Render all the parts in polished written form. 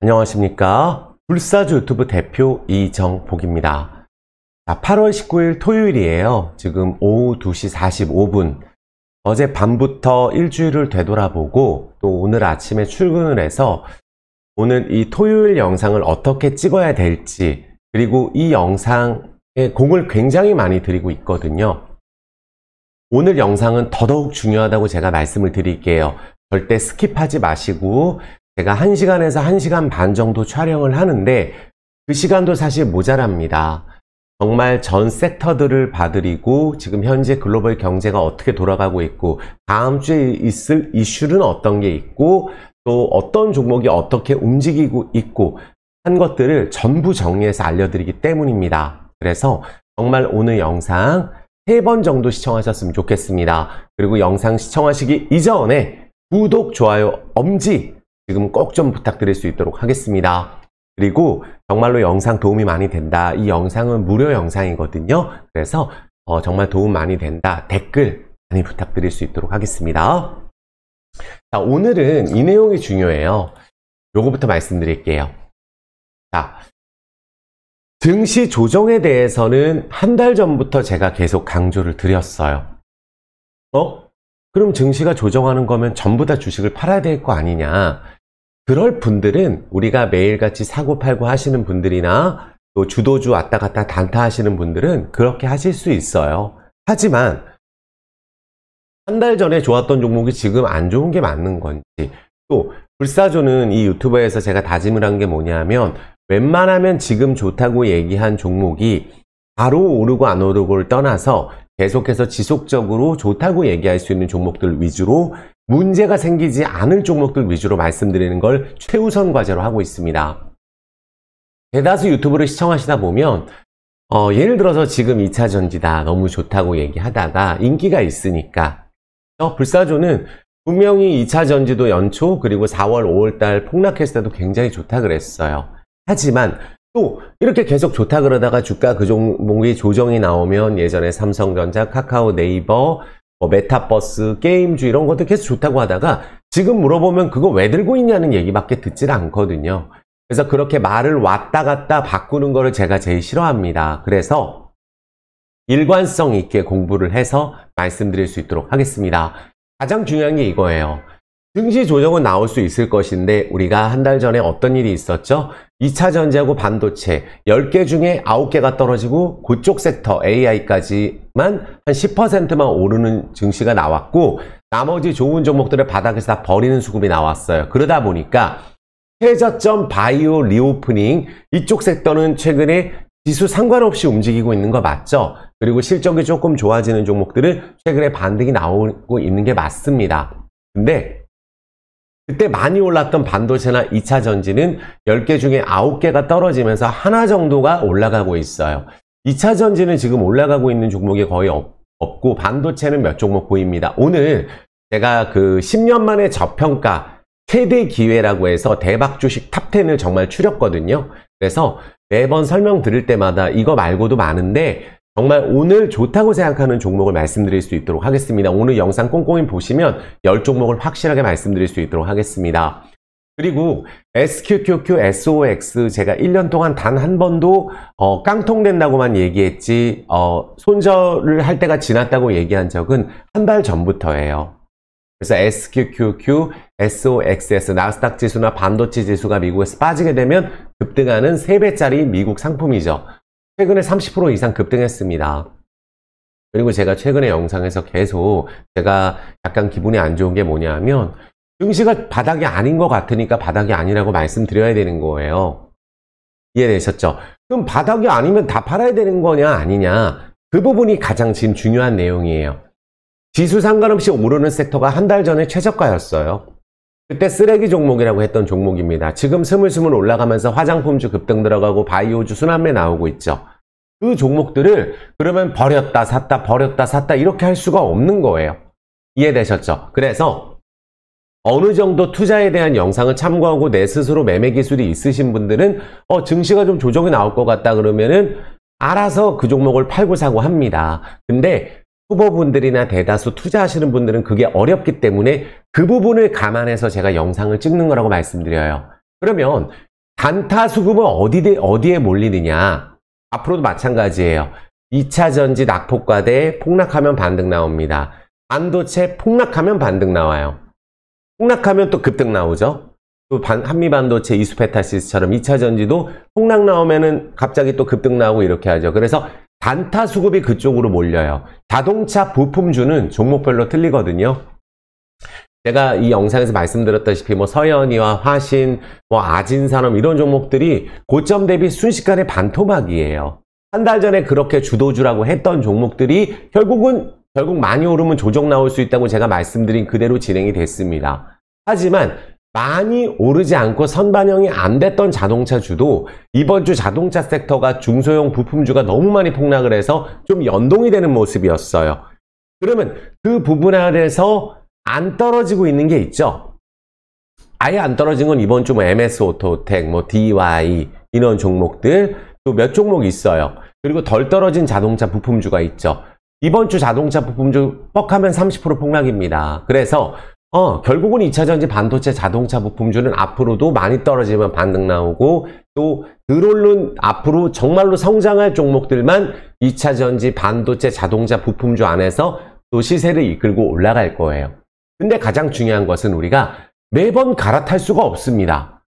안녕하십니까. 불사조 유튜브 대표 이정복입니다. 자, 8월 19일 토요일이에요. 지금 오후 2시 45분. 어제 밤부터 일주일을 되돌아보고 또 오늘 아침에 출근을 해서 오늘 이 토요일 영상을 어떻게 찍어야 될지, 그리고 이 영상에 공을 굉장히 많이 들이고 있거든요. 오늘 영상은 더더욱 중요하다고 제가 말씀을 드릴게요. 절대 스킵하지 마시고, 제가 1시간에서 1시간 반 정도 촬영을 하는데 그 시간도 사실 모자랍니다. 정말 전 섹터들을 봐드리고 지금 현재 글로벌 경제가 어떻게 돌아가고 있고 다음 주에 있을 이슈는 어떤 게 있고 또 어떤 종목이 어떻게 움직이고 있고 한 것들을 전부 정리해서 알려드리기 때문입니다. 그래서 정말 오늘 영상 3번 정도 시청하셨으면 좋겠습니다. 그리고 영상 시청하시기 이전에 구독, 좋아요, 엄지 지금 꼭 좀 부탁드릴 수 있도록 하겠습니다. 그리고 정말로 영상 도움이 많이 된다. 이 영상은 무료 영상이거든요. 그래서 정말 도움 많이 된다. 댓글 많이 부탁드릴 수 있도록 하겠습니다. 자, 오늘은 이 내용이 중요해요. 요거부터 말씀드릴게요. 자, 증시 조정에 대해서는 한 달 전부터 제가 계속 강조를 드렸어요. 그럼 증시가 조정하는 거면 전부 다 주식을 팔아야 될 거 아니냐. 그럴 분들은 우리가 매일같이 사고 팔고 하시는 분들이나 또 주도주 왔다 갔다 단타 하시는 분들은 그렇게 하실 수 있어요. 하지만 한 달 전에 좋았던 종목이 지금 안 좋은 게 맞는 건지, 또 불사조는 이 유튜브에서 제가 다짐을 한 게 뭐냐면 웬만하면 지금 좋다고 얘기한 종목이 바로 오르고 안 오르고를 떠나서 계속해서 지속적으로 좋다고 얘기할 수 있는 종목들 위주로, 문제가 생기지 않을 종목들 위주로 말씀드리는 걸 최우선 과제로 하고 있습니다. 대다수 유튜브를 시청하시다 보면 예를 들어서 지금 2차 전지다 너무 좋다고 얘기하다가 인기가 있으니까 불사조는 분명히 2차 전지도 연초 그리고 4월 5월달 폭락했을 때도 굉장히 좋다 그랬어요. 하지만 또 이렇게 계속 좋다 그러다가 주가 그 종목이 조정이 나오면 예전에 삼성전자, 카카오, 네이버, 메타버스, 게임주 이런 것도 계속 좋다고 하다가 지금 물어보면 그거 왜 들고 있냐는 얘기밖에 듣질 않거든요. 그래서 그렇게 말을 왔다 갔다 바꾸는 거를 제가 제일 싫어합니다. 그래서 일관성 있게 공부를 해서 말씀드릴 수 있도록 하겠습니다. 가장 중요한 게 이거예요. 증시 조정은 나올 수 있을 것인데 우리가 한 달 전에 어떤 일이 있었죠? 2차 전지하고 반도체 10개 중에 9개가 떨어지고 그쪽 섹터 AI까지만 한 10%만 오르는 증시가 나왔고 나머지 좋은 종목들을 바닥에서 다 버리는 수급이 나왔어요. 그러다 보니까 최저점 바이오 리오프닝 이쪽 섹터는 최근에 지수 상관없이 움직이고 있는 거 맞죠? 그리고 실적이 조금 좋아지는 종목들은 최근에 반등이 나오고 있는 게 맞습니다. 근데 그때 많이 올랐던 반도체나 2차 전지는 10개 중에 9개가 떨어지면서 하나 정도가 올라가고 있어요. 2차 전지는 지금 올라가고 있는 종목이 거의 없고 반도체는 몇 종목 보입니다. 오늘 제가 그 10년 만에 저평가 최대 기회라고 해서 대박 주식 탑10을 정말 추렸거든요. 그래서 매번 설명드릴 때마다 이거 말고도 많은데 정말 오늘 좋다고 생각하는 종목을 말씀드릴 수 있도록 하겠습니다. 오늘 영상 꼼꼼히 보시면 10종목을 확실하게 말씀드릴 수 있도록 하겠습니다. 그리고 SQQQ, SOX 제가 1년 동안 단 한 번도 깡통된다고만 얘기했지 손절을 할 때가 지났다고 얘기한 적은 한 달 전부터예요. 그래서 SQQQ, SOXS, 나스닥 지수나 반도체 지수가 미국에서 빠지게 되면 급등하는 3배짜리 미국 상품이죠. 최근에 30% 이상 급등했습니다. 그리고 제가 최근에 영상에서 계속 제가 약간 기분이 안 좋은 게 뭐냐면 증시가 바닥이 아닌 것 같으니까 바닥이 아니라고 말씀드려야 되는 거예요. 이해되셨죠? 그럼 바닥이 아니면 다 팔아야 되는 거냐 아니냐, 그 부분이 가장 지금 중요한 내용이에요. 지수 상관없이 오르는 섹터가 한 달 전에 최저가였어요. 그때 쓰레기 종목이라고 했던 종목입니다. 지금 스물스물 올라가면서 화장품주 급등 들어가고 바이오주 순환매 나오고 있죠. 그 종목들을 그러면 버렸다 샀다 버렸다 샀다 이렇게 할 수가 없는 거예요. 이해되셨죠? 그래서 어느 정도 투자에 대한 영상을 참고하고 내 스스로 매매 기술이 있으신 분들은 증시가 좀 조정이 나올 것 같다 그러면은 알아서 그 종목을 팔고 사고 합니다. 근데 후보분들이나 대다수 투자하시는 분들은 그게 어렵기 때문에 그 부분을 감안해서 제가 영상을 찍는 거라고 말씀드려요. 그러면 단타 수급은 어디에 몰리느냐? 앞으로도 마찬가지예요. 2차 전지 낙폭과대 폭락하면 반등 나옵니다. 반도체 폭락하면 반등 나와요. 폭락하면 또 급등 나오죠. 또 한미반도체 이수페타시스처럼 2차 전지도 폭락 나오면은 갑자기 또 급등 나오고 이렇게 하죠. 그래서 단타 수급이 그쪽으로 몰려요. 자동차 부품주는 종목별로 틀리거든요. 제가 이 영상에서 말씀드렸다시피 뭐 서현이와 화신, 뭐 아진산업 이런 종목들이 고점 대비 순식간에 반토막이에요. 한 달 전에 그렇게 주도주라고 했던 종목들이 결국 많이 오르면 조정 나올 수 있다고 제가 말씀드린 그대로 진행이 됐습니다. 하지만 많이 오르지 않고 선반영이 안 됐던 자동차주도 이번 주 자동차 섹터가 중소형 부품주가 너무 많이 폭락을 해서 좀 연동이 되는 모습이었어요. 그러면 그 부분에 대해서 안 떨어지고 있는 게 있죠. 아예 안 떨어진 건 이번 주 뭐 MS 오토텍, 뭐 DY 이런 종목들 또 몇 종목 있어요. 그리고 덜 떨어진 자동차 부품주가 있죠. 이번 주 자동차 부품주 뻑하면 30% 폭락입니다. 그래서 결국은 2차 전지 반도체 자동차 부품주는 앞으로도 많이 떨어지면 반등 나오고 또 들어오는 앞으로 정말로 성장할 종목들만 2차 전지 반도체 자동차 부품주 안에서 또 시세를 이끌고 올라갈 거예요. 근데 가장 중요한 것은 우리가 매번 갈아탈 수가 없습니다.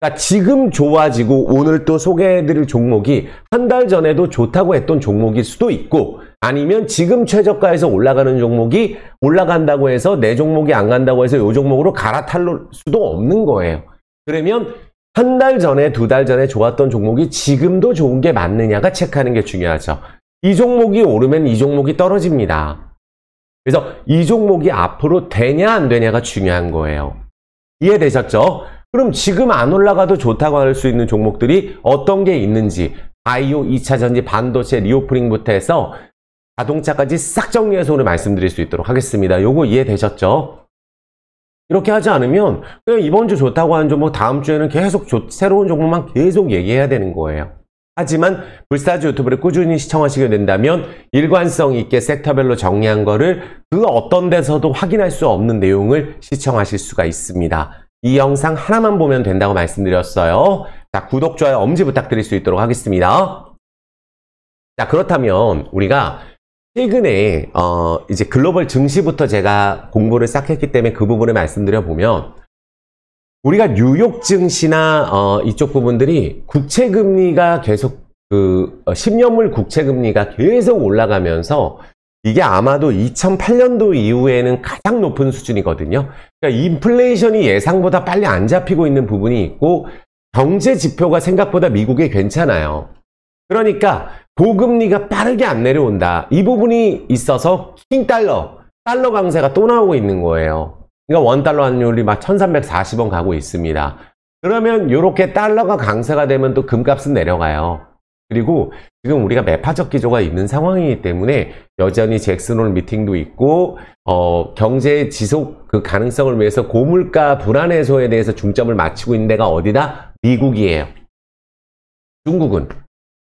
그러니까 지금 좋아지고 오늘 또 소개해드릴 종목이 한 달 전에도 좋다고 했던 종목일 수도 있고 아니면 지금 최저가에서 올라가는 종목이 올라간다고 해서 내 종목이 안 간다고 해서 이 종목으로 갈아탈 수도 없는 거예요. 그러면 한 달 전에 두 달 전에 좋았던 종목이 지금도 좋은 게 맞느냐가 체크하는 게 중요하죠. 이 종목이 오르면 이 종목이 떨어집니다. 그래서 이 종목이 앞으로 되냐 안 되냐가 중요한 거예요. 이해되셨죠? 그럼 지금 안 올라가도 좋다고 할 수 있는 종목들이 어떤 게 있는지 바이오, 2차 전지, 반도체, 리오프닝부터 해서 자동차까지 싹 정리해서 오늘 말씀드릴 수 있도록 하겠습니다. 요거 이해되셨죠? 이렇게 하지 않으면 그냥 이번 주 좋다고 하는 종목 다음 주에는 계속 새로운 종목만 계속 얘기해야 되는 거예요. 하지만 불사조 유튜브를 꾸준히 시청하시게 된다면 일관성 있게 섹터별로 정리한 거를 그 어떤 데서도 확인할 수 없는 내용을 시청하실 수가 있습니다. 이 영상 하나만 보면 된다고 말씀드렸어요. 자, 구독, 좋아요, 엄지 부탁드릴 수 있도록 하겠습니다. 자, 그렇다면 우리가 최근에 이제 글로벌 증시부터 제가 공부를 싹 했기 때문에 그 부분을 말씀드려 보면 우리가 뉴욕 증시나 이쪽 부분들이 국채금리가 계속 10년물 국채금리가 계속 올라가면서 이게 아마도 2008년도 이후에는 가장 높은 수준이거든요. 그러니까 인플레이션이 예상보다 빨리 안 잡히고 있는 부분이 있고 경제 지표가 생각보다 미국이 괜찮아요. 그러니까 고금리가 빠르게 안 내려온다. 이 부분이 있어서 달러 강세가 또 나오고 있는 거예요. 그러니까 원달러 환율이 막 1340원 가고 있습니다. 그러면 이렇게 달러가 강세가 되면 또 금값은 내려가요. 그리고 지금 우리가 매파적 기조가 있는 상황이기 때문에 여전히 잭슨홀 미팅도 있고 경제 지속 그 가능성을 위해서 고물가 불안 해소에 대해서 중점을 맞추고 있는 데가 어디다? 미국이에요. 중국은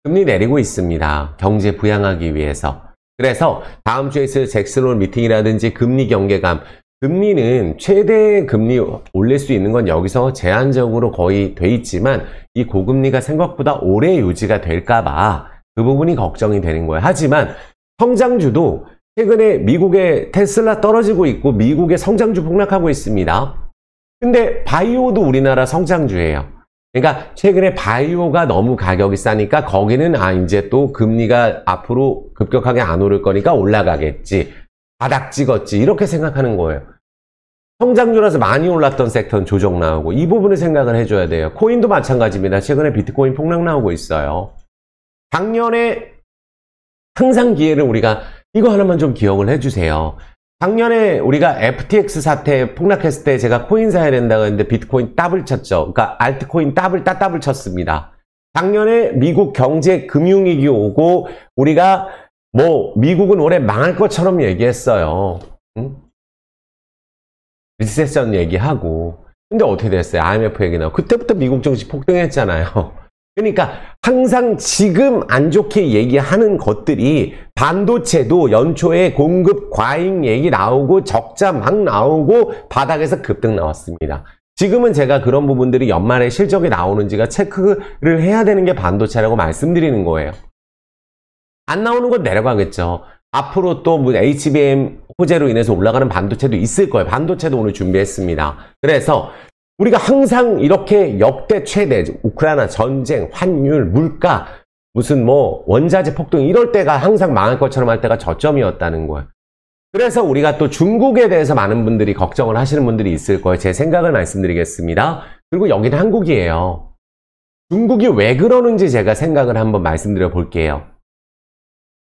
금리 내리고 있습니다. 경제 부양하기 위해서. 그래서 다음 주에 있을 잭슨홀 미팅이라든지 금리 경계감, 금리는 최대 금리 올릴 수 있는 건 여기서 제한적으로 거의 돼 있지만 이 고금리가 생각보다 오래 유지가 될까봐 그 부분이 걱정이 되는 거예요. 하지만 성장주도 최근에 미국의 테슬라 떨어지고 있고 미국의 성장주 폭락하고 있습니다. 근데 바이오도 우리나라 성장주예요. 그러니까 최근에 바이오가 너무 가격이 싸니까 거기는 이제 또 금리가 앞으로 급격하게 안 오를 거니까 올라가겠지. 바닥 찍었지. 이렇게 생각하는 거예요. 성장주라서 많이 올랐던 섹터는 조정 나오고 이 부분을 생각을 해줘야 돼요. 코인도 마찬가지입니다. 최근에 비트코인 폭락 나오고 있어요. 작년에 항상 기회를 우리가 이거 하나만 좀 기억을 해주세요. 작년에 우리가 FTX 사태 폭락했을 때 제가 코인 사야 된다고 했는데 비트코인 더블 쳤죠. 그러니까 알트코인 더블 쳤습니다. 작년에 미국 경제 금융위기 오고 우리가 미국은 올해 망할 것처럼 얘기했어요. 응? 리세션 얘기하고. 근데 어떻게 됐어요? IMF 얘기 나오고. 그때부터 미국 증시 폭등했잖아요. 그러니까 항상 지금 안 좋게 얘기하는 것들이 반도체도 연초에 공급 과잉 얘기 나오고 적자 막 나오고 바닥에서 급등 나왔습니다. 지금은 제가 그런 부분들이 연말에 실적이 나오는지가 체크를 해야 되는 게 반도체라고 말씀드리는 거예요. 안 나오는 건 내려가겠죠. 앞으로 또 뭐 HBM 호재로 인해서 올라가는 반도체도 있을 거예요. 반도체도 오늘 준비했습니다. 그래서 우리가 항상 이렇게 역대 최대, 우크라이나 전쟁, 환율, 물가, 무슨 뭐 원자재 폭등 이럴 때가 항상 망할 것처럼 할 때가 저점이었다는 거예요. 그래서 우리가 또 중국에 대해서 많은 분들이 걱정을 하시는 분들이 있을 거예요. 제 생각을 말씀드리겠습니다. 그리고 여기는 한국이에요. 중국이 왜 그러는지 제가 생각을 한번 말씀드려 볼게요.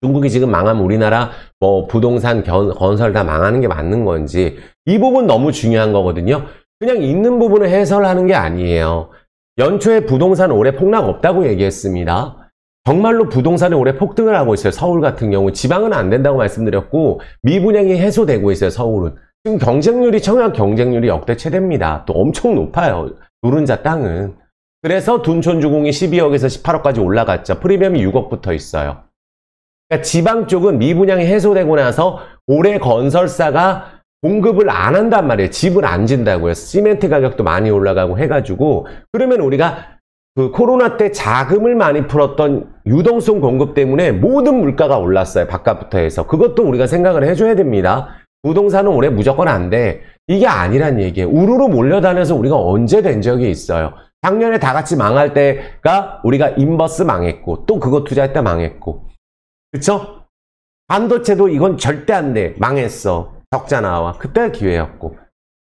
중국이 지금 망하면 우리나라 뭐 부동산, 건설 다 망하는 게 맞는 건지 이 부분 너무 중요한 거거든요. 그냥 있는 부분을 해설하는 게 아니에요. 연초에 부동산 올해 폭락 없다고 얘기했습니다. 정말로 부동산이 올해 폭등을 하고 있어요. 서울 같은 경우 지방은 안 된다고 말씀드렸고 미분양이 해소되고 있어요. 서울은 지금 경쟁률이 청약 경쟁률이 역대 최대입니다. 또 엄청 높아요. 노른자 땅은. 그래서 둔촌주공이 12억에서 18억까지 올라갔죠. 프리미엄이 6억 붙어 있어요. 그러니까 지방 쪽은 미분양이 해소되고 나서 올해 건설사가 공급을 안 한단 말이에요. 집을 안 진다고요. 시멘트 가격도 많이 올라가고 해가지고 그러면 우리가 그 코로나 때 자금을 많이 풀었던 유동성 공급 때문에 모든 물가가 올랐어요. 바깥부터 해서. 그것도 우리가 생각을 해줘야 됩니다. 부동산은 올해 무조건 안 돼. 이게 아니란 얘기예요. 우르르 몰려다녀서 우리가 언제 된 적이 있어요. 작년에 다 같이 망할 때가 우리가 인버스 망했고 또 그거 투자할 때 망했고 그쵸? 반도체도 이건 절대 안 돼. 망했어. 적자 나와. 그때 기회였고.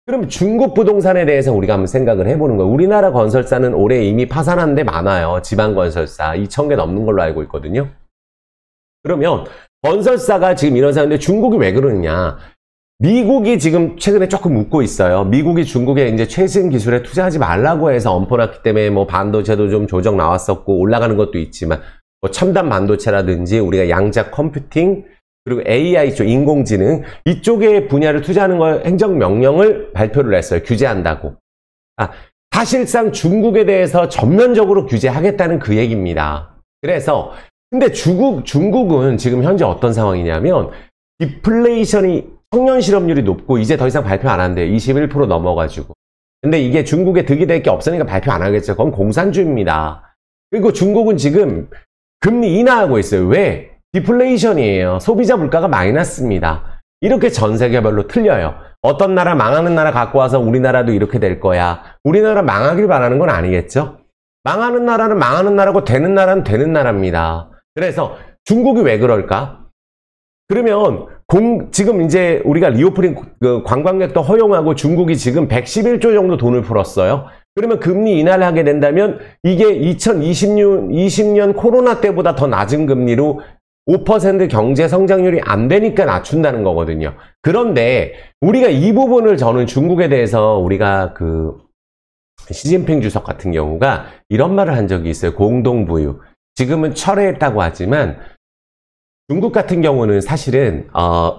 그럼 중국 부동산에 대해서 우리가 한번 생각을 해보는 거예요. 우리나라 건설사는 올해 이미 파산한 데 많아요. 지방 건설사 2,000개 넘는 걸로 알고 있거든요. 그러면 건설사가 지금 이런 상황인데 중국이 왜 그러느냐? 미국이 지금 최근에 조금 웃고 있어요. 미국이 중국에 이제 최신 기술에 투자하지 말라고 해서 엄포났기 때문에 뭐 반도체도 좀 조정 나왔었고 올라가는 것도 있지만 뭐 첨단 반도체라든지 우리가 양자 컴퓨팅 그리고 AI 쪽 인공지능 이쪽의 분야를 투자하는 걸 행정명령을 발표를 했어요. 규제한다고. 사실상 중국에 대해서 전면적으로 규제하겠다는 그 얘기입니다. 그래서 근데 중국은 지금 현재 어떤 상황이냐면 디플레이션이 청년 실업률이 높고 이제 더 이상 발표 안 한대요. 21% 넘어가지고. 근데 이게 중국에 득이 될 게 없으니까 발표 안 하겠죠. 그건 공산주의입니다. 그리고 중국은 지금 금리 인하하고 있어요. 왜? 디플레이션이에요. 소비자 물가가 마이너스입니다. 이렇게 전 세계별로 틀려요. 어떤 나라 망하는 나라 갖고 와서 우리나라도 이렇게 될 거야. 우리나라 망하길 바라는 건 아니겠죠? 망하는 나라는 망하는 나라고 되는 나라는 되는 나라입니다. 그래서 중국이 왜 그럴까? 그러면 지금 이제 우리가 리오프닝 관광객도 허용하고 중국이 지금 111조 정도 돈을 풀었어요. 그러면 금리 인하를 하게 된다면 이게 2020년 코로나 때보다 더 낮은 금리로 5% 경제 성장률이 안 되니까 낮춘다는 거거든요. 그런데 우리가 이 부분을 저는 중국에 대해서 우리가 시진핑 주석 같은 경우가 이런 말을 한 적이 있어요. 공동부유. 지금은 철회했다고 하지만 중국 같은 경우는 사실은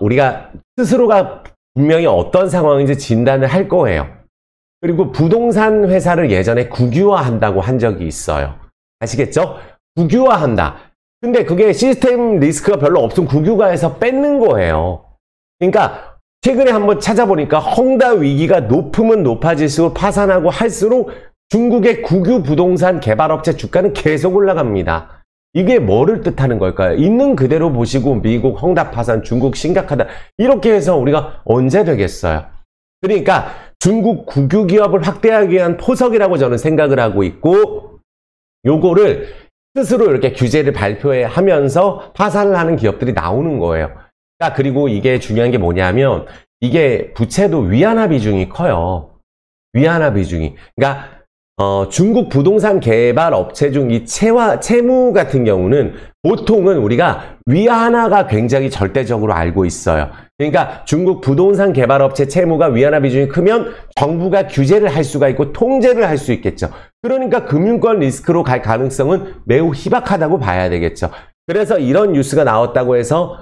우리가 스스로가 분명히 어떤 상황인지 진단을 할 거예요. 그리고 부동산 회사를 예전에 국유화한다고 한 적이 있어요. 아시겠죠? 국유화한다. 근데 그게 시스템 리스크가 별로 없으면 국유화해서 뺏는 거예요. 그러니까 최근에 한번 찾아보니까 헝다 위기가 높으면 높아질수록 파산하고 할수록 중국의 국유 부동산 개발업체 주가는 계속 올라갑니다. 이게 뭐를 뜻하는 걸까요? 있는 그대로 보시고 미국 헝다 파산, 중국 심각하다 이렇게 해서 우리가 언제 되겠어요? 그러니까 중국 국유 기업을 확대하기 위한 포석이라고 저는 생각을 하고 있고 요거를 스스로 이렇게 규제를 발표하면서 파산을 하는 기업들이 나오는 거예요. 그리고 이게 중요한 게 뭐냐면 이게 부채도 위안화 비중이 커요. 위안화 비중이. 그러니까 중국 부동산 개발 업체 중 이 채무 같은 경우는 보통은 우리가 위안화가 굉장히 절대적으로 알고 있어요. 그러니까 중국 부동산 개발 업체 채무가 위안화 비중이 크면 정부가 규제를 할 수가 있고 통제를 할 수 있겠죠. 그러니까 금융권 리스크로 갈 가능성은 매우 희박하다고 봐야 되겠죠. 그래서 이런 뉴스가 나왔다고 해서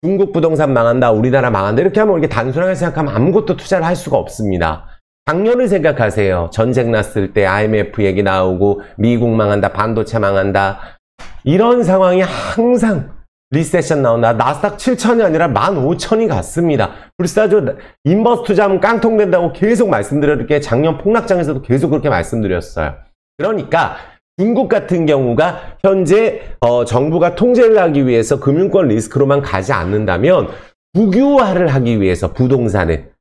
중국 부동산 망한다, 우리나라 망한다 이렇게 하면 이렇게 단순하게 생각하면 아무것도 투자를 할 수가 없습니다. 작년을 생각하세요. 전쟁 났을 때 IMF 얘기 나오고 미국 망한다, 반도체 망한다 이런 상황이 항상 리세션 나온다. 나스닥 7,000이 아니라 15,000이 갔습니다. 불사조 인버스 투자하면 깡통된다고 계속 말씀드렸기에 작년 폭락장에서도 계속 그렇게 말씀드렸어요. 그러니까 중국 같은 경우가 현재 정부가 통제를 하기 위해서 금융권 리스크로만 가지 않는다면 국유화를 하기 위해서 부동산을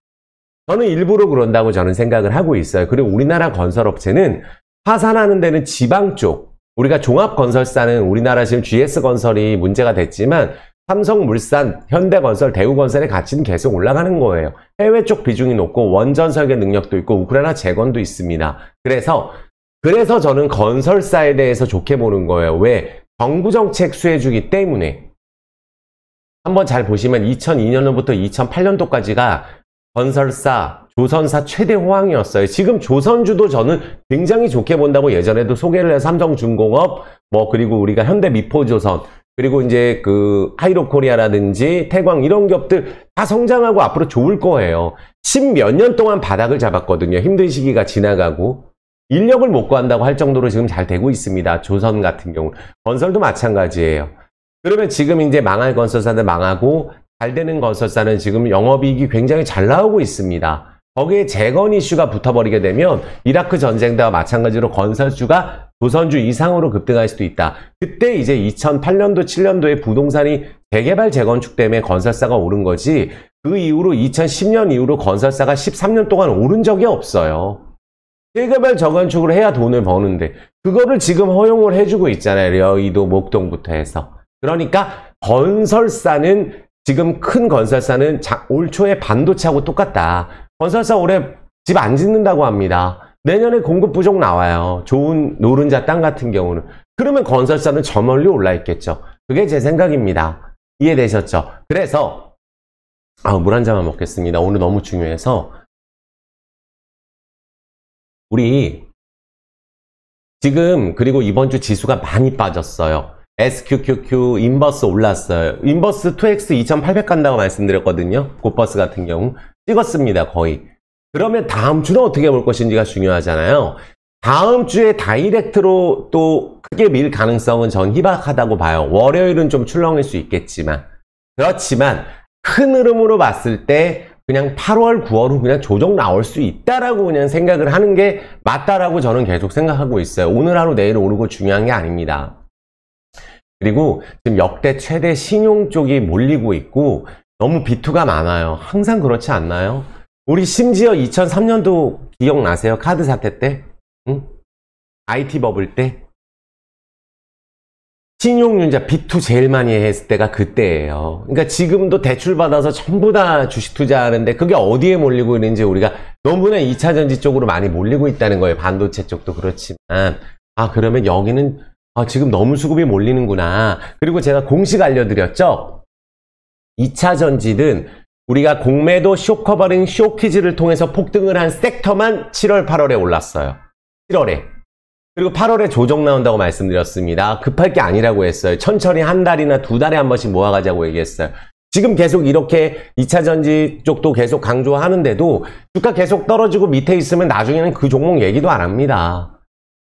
저는 일부러 그런다고 저는 생각을 하고 있어요. 그리고 우리나라 건설업체는 파산하는 데는 지방 쪽 우리가 종합건설사는 우리나라 지금 GS건설이 문제가 됐지만 삼성물산, 현대건설, 대우건설의 가치는 계속 올라가는 거예요. 해외 쪽 비중이 높고 원전 설계 능력도 있고 우크라이나 재건도 있습니다. 그래서 저는 건설사에 대해서 좋게 보는 거예요. 왜? 정부 정책 수혜주기 때문에. 한번 잘 보시면 2002년부터 2008년도까지가 건설사, 조선사 최대 호황이었어요. 지금 조선주도 저는 굉장히 좋게 본다고 예전에도 소개를 해서 삼성중공업, 그리고 우리가 현대미포조선, 그리고 이제 그 하이로코리아라든지 태광 이런 기업들 다 성장하고 앞으로 좋을 거예요. 10몇 년 동안 바닥을 잡았거든요. 힘든 시기가 지나가고. 인력을 못 구한다고 할 정도로 지금 잘 되고 있습니다. 조선 같은 경우. 건설도 마찬가지예요. 그러면 지금 이제 망할 건설사들 망하고 잘 되는 건설사는 지금 영업이익이 굉장히 잘 나오고 있습니다. 거기에 재건 이슈가 붙어버리게 되면 이라크 전쟁 때와 마찬가지로 건설주가 조선주 이상으로 급등할 수도 있다. 그때 이제 2008년도, 7년도에 부동산이 재개발, 재건축 때문에 건설사가 오른 거지 그 이후로 2010년 이후로 건설사가 13년 동안 오른 적이 없어요. 재개발, 재건축을 해야 돈을 버는데 그거를 지금 허용을 해주고 있잖아요. 여의도, 목동부터 해서. 그러니까 건설사는 지금 큰 건설사는 올 초에 반도체하고 똑같다. 건설사 올해 집 안 짓는다고 합니다. 내년에 공급 부족 나와요. 좋은 노른자 땅 같은 경우는. 그러면 건설사는 저 멀리 올라 있겠죠. 그게 제 생각입니다. 이해되셨죠? 그래서 물 한 잔만 먹겠습니다. 오늘 너무 중요해서 우리 지금 그리고 이번 주 지수가 많이 빠졌어요. SQQQ 인버스 올랐어요. 인버스 2X 2800 간다고 말씀드렸거든요. 고버스 같은 경우 찍었습니다. 거의. 그러면 다음 주는 어떻게 볼 것인지가 중요하잖아요. 다음 주에 다이렉트로 또 크게 밀 가능성은 전 희박하다고 봐요. 월요일은 좀 출렁일 수 있겠지만 그렇지만 큰 흐름으로 봤을 때 그냥 8월, 9월은 그냥 조정 나올 수 있다라고 그냥 생각을 하는 게 맞다라고 저는 계속 생각하고 있어요. 오늘 하루 내일 오르고 중요한 게 아닙니다. 그리고 지금 역대 최대 신용 쪽이 몰리고 있고 너무 비투가 많아요. 항상 그렇지 않나요? 우리 심지어 2003년도 기억나세요? 카드 사태 때? 응? IT 버블 때? 신용융자 비투 제일 많이 했을 때가 그때예요. 그러니까 지금도 대출 받아서 전부 다 주식 투자하는데 그게 어디에 몰리고 있는지 우리가 너무나 2차전지 쪽으로 많이 몰리고 있다는 거예요. 반도체 쪽도 그렇지만 그러면 여기는 지금 너무 수급이 몰리는구나. 그리고 제가 공식 알려드렸죠? 2차전지든 우리가 공매도 쇼커버링 쇼키즈를 통해서 폭등을 한 섹터만 7월, 8월에 올랐어요. 7월에. 그리고 8월에 조정 나온다고 말씀드렸습니다. 급할 게 아니라고 했어요. 천천히 한 달이나 두 달에 한 번씩 모아가자고 얘기했어요. 지금 계속 이렇게 2차전지 쪽도 계속 강조하는데도 주가 계속 떨어지고 밑에 있으면 나중에는 그 종목 얘기도 안 합니다.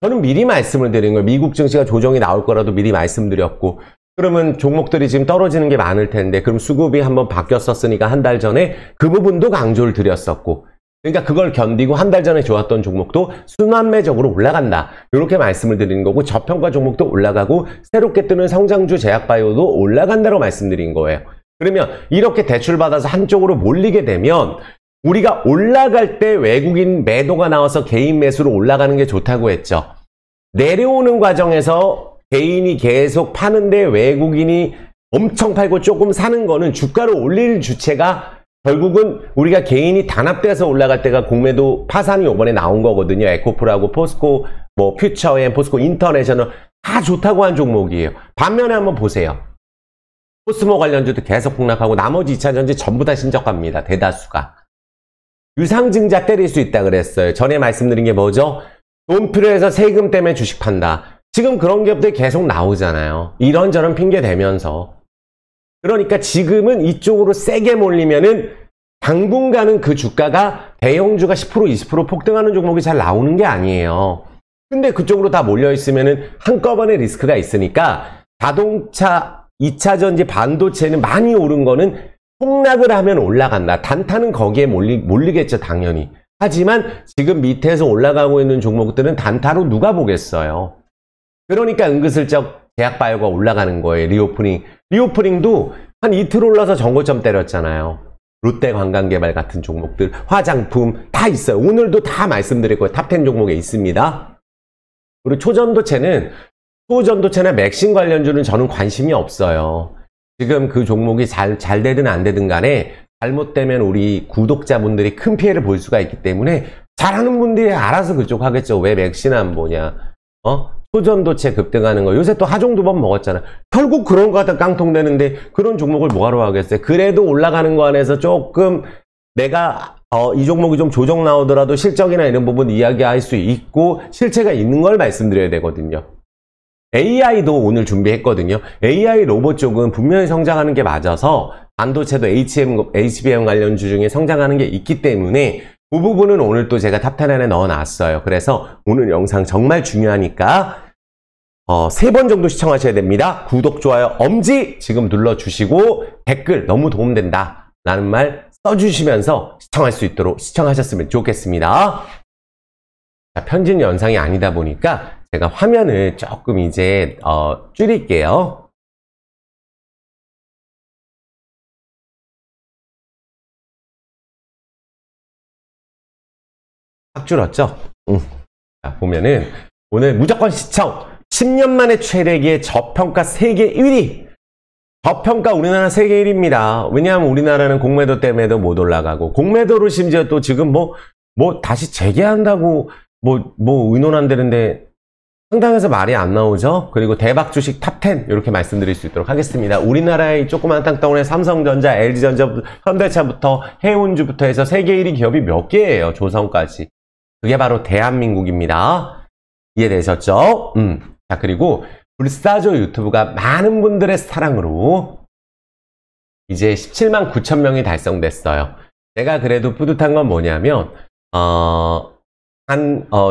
저는 미리 말씀을 드린 거예요. 미국 증시가 조정이 나올 거라도 미리 말씀드렸고 그러면 종목들이 지금 떨어지는 게 많을 텐데 그럼 수급이 한번 바뀌었었으니까 한 달 전에 그 부분도 강조를 드렸었고 그러니까 그걸 견디고 한 달 전에 좋았던 종목도 순환매적으로 올라간다. 이렇게 말씀을 드리는 거고 저평가 종목도 올라가고 새롭게 뜨는 성장주 제약바이오도 올라간다고 말씀드린 거예요. 그러면 이렇게 대출받아서 한쪽으로 몰리게 되면 우리가 올라갈 때 외국인 매도가 나와서 개인 매수로 올라가는 게 좋다고 했죠. 내려오는 과정에서 개인이 계속 파는데 외국인이 엄청 팔고 조금 사는 거는 주가를 올릴 주체가 결국은 우리가 개인이 단합돼서 올라갈 때가 공매도 파산이 이번에 나온 거거든요. 에코프라고 포스코, 퓨처앤, 포스코 인터내셔널 다 좋다고 한 종목이에요. 반면에 한번 보세요. 코스모 관련주도 계속 폭락하고 나머지 2차전지 전부 다 신저가입니다. 대다수가. 유상증자 때릴 수 있다 그랬어요. 전에 말씀드린 게 뭐죠? 돈 필요해서 세금 때문에 주식 판다. 지금 그런 기업들이 계속 나오잖아요. 이런저런 핑계 대면서. 그러니까 지금은 이쪽으로 세게 몰리면은 당분간은 그 주가가 대형주가 10% 20% 폭등하는 종목이 잘 나오는 게 아니에요. 근데 그쪽으로 다 몰려 있으면은 한꺼번에 리스크가 있으니까 자동차 2차 전지 반도체는 많이 오른 거는 폭락을 하면 올라간다. 단타는 거기에 몰리겠죠, 당연히. 하지만 지금 밑에서 올라가고 있는 종목들은 단타로 누가 보겠어요. 그러니까 은근슬쩍 제약바이오가 올라가는 거예요. 리오프닝. 리오프닝도 한 이틀 올라서 전고점 때렸잖아요. 롯데관광개발 같은 종목들, 화장품 다 있어요. 오늘도 다 말씀드릴 거예요. 탑10 종목에 있습니다. 그리고 초전도체나 맥신 관련주는 저는 관심이 없어요. 지금 그 종목이 잘 되든 안 되든 간에 잘못되면 우리 구독자분들이 큰 피해를 볼 수가 있기 때문에 잘하는 분들이 알아서 그쪽 하겠죠. 왜 맥신 안 보냐. 초전도체 급등하는 거. 요새 또 하종 2번 먹었잖아. 결국 그런 거 갖다 깡통되는데 그런 종목을 뭐하러 하겠어요. 그래도 올라가는 거 안에서 조금 내가 이 종목이 좀 조정 나오더라도 실적이나 이런 부분 이야기할 수 있고 실체가 있는 걸 말씀드려야 되거든요. AI도 오늘 준비했거든요. AI 로봇 쪽은 분명히 성장하는 게 맞아서 반도체도 HBM 관련주 중에 성장하는 게 있기 때문에 그 부분은 오늘 또 제가 탑10 안에 넣어놨어요. 그래서 오늘 영상 정말 중요하니까 3번 정도 시청하셔야 됩니다. 구독, 좋아요, 엄지 지금 눌러주시고 댓글 너무 도움된다 라는 말 써주시면서 시청할 수 있도록 시청하셨으면 좋겠습니다. 자, 편집 영상이 아니다 보니까 제가 화면을 조금 이제 줄일게요. 확 줄었죠? 자, 보면은 오늘 무조건 시청 10년 만에 최대기의 저평가 세계 1위. 저평가 우리나라 세계 1위입니다. 왜냐하면 우리나라는 공매도 때문에도 못 올라가고 공매도를 심지어 또 지금 뭐 다시 재개한다고 의논한다는데 상당해서 말이 안 나오죠. 그리고 대박 주식 탑10 이렇게 말씀드릴 수 있도록 하겠습니다. 우리나라의 조그만 땅덩어리에 삼성전자, LG전자, 현대차부터 해운주부터 해서 세계 1위 기업이 몇 개예요. 조선까지. 그게 바로 대한민국입니다. 이해되셨죠? 자, 그리고 불사조 유튜브가 많은 분들의 사랑으로 이제 17만 9천 명이 달성됐어요. 제가 그래도 뿌듯한 건 뭐냐면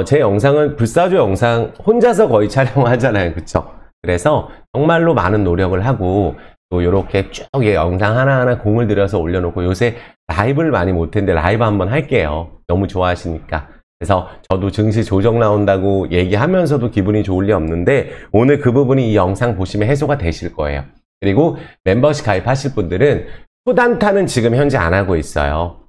제 영상은 불사조 영상 혼자서 거의 촬영하잖아요. 그쵸? 그래서 정말로 많은 노력을 하고 또 이렇게 쭉 영상 하나하나 공을 들여서 올려놓고 요새 라이브를 많이 못했는데 라이브 한번 할게요. 너무 좋아하시니까. 그래서 저도 증시 조정 나온다고 얘기하면서도 기분이 좋을 리 없는데 오늘 그 부분이 이 영상 보시면 해소가 되실 거예요. 그리고 멤버십 가입하실 분들은 초단타는 지금 현재 안 하고 있어요.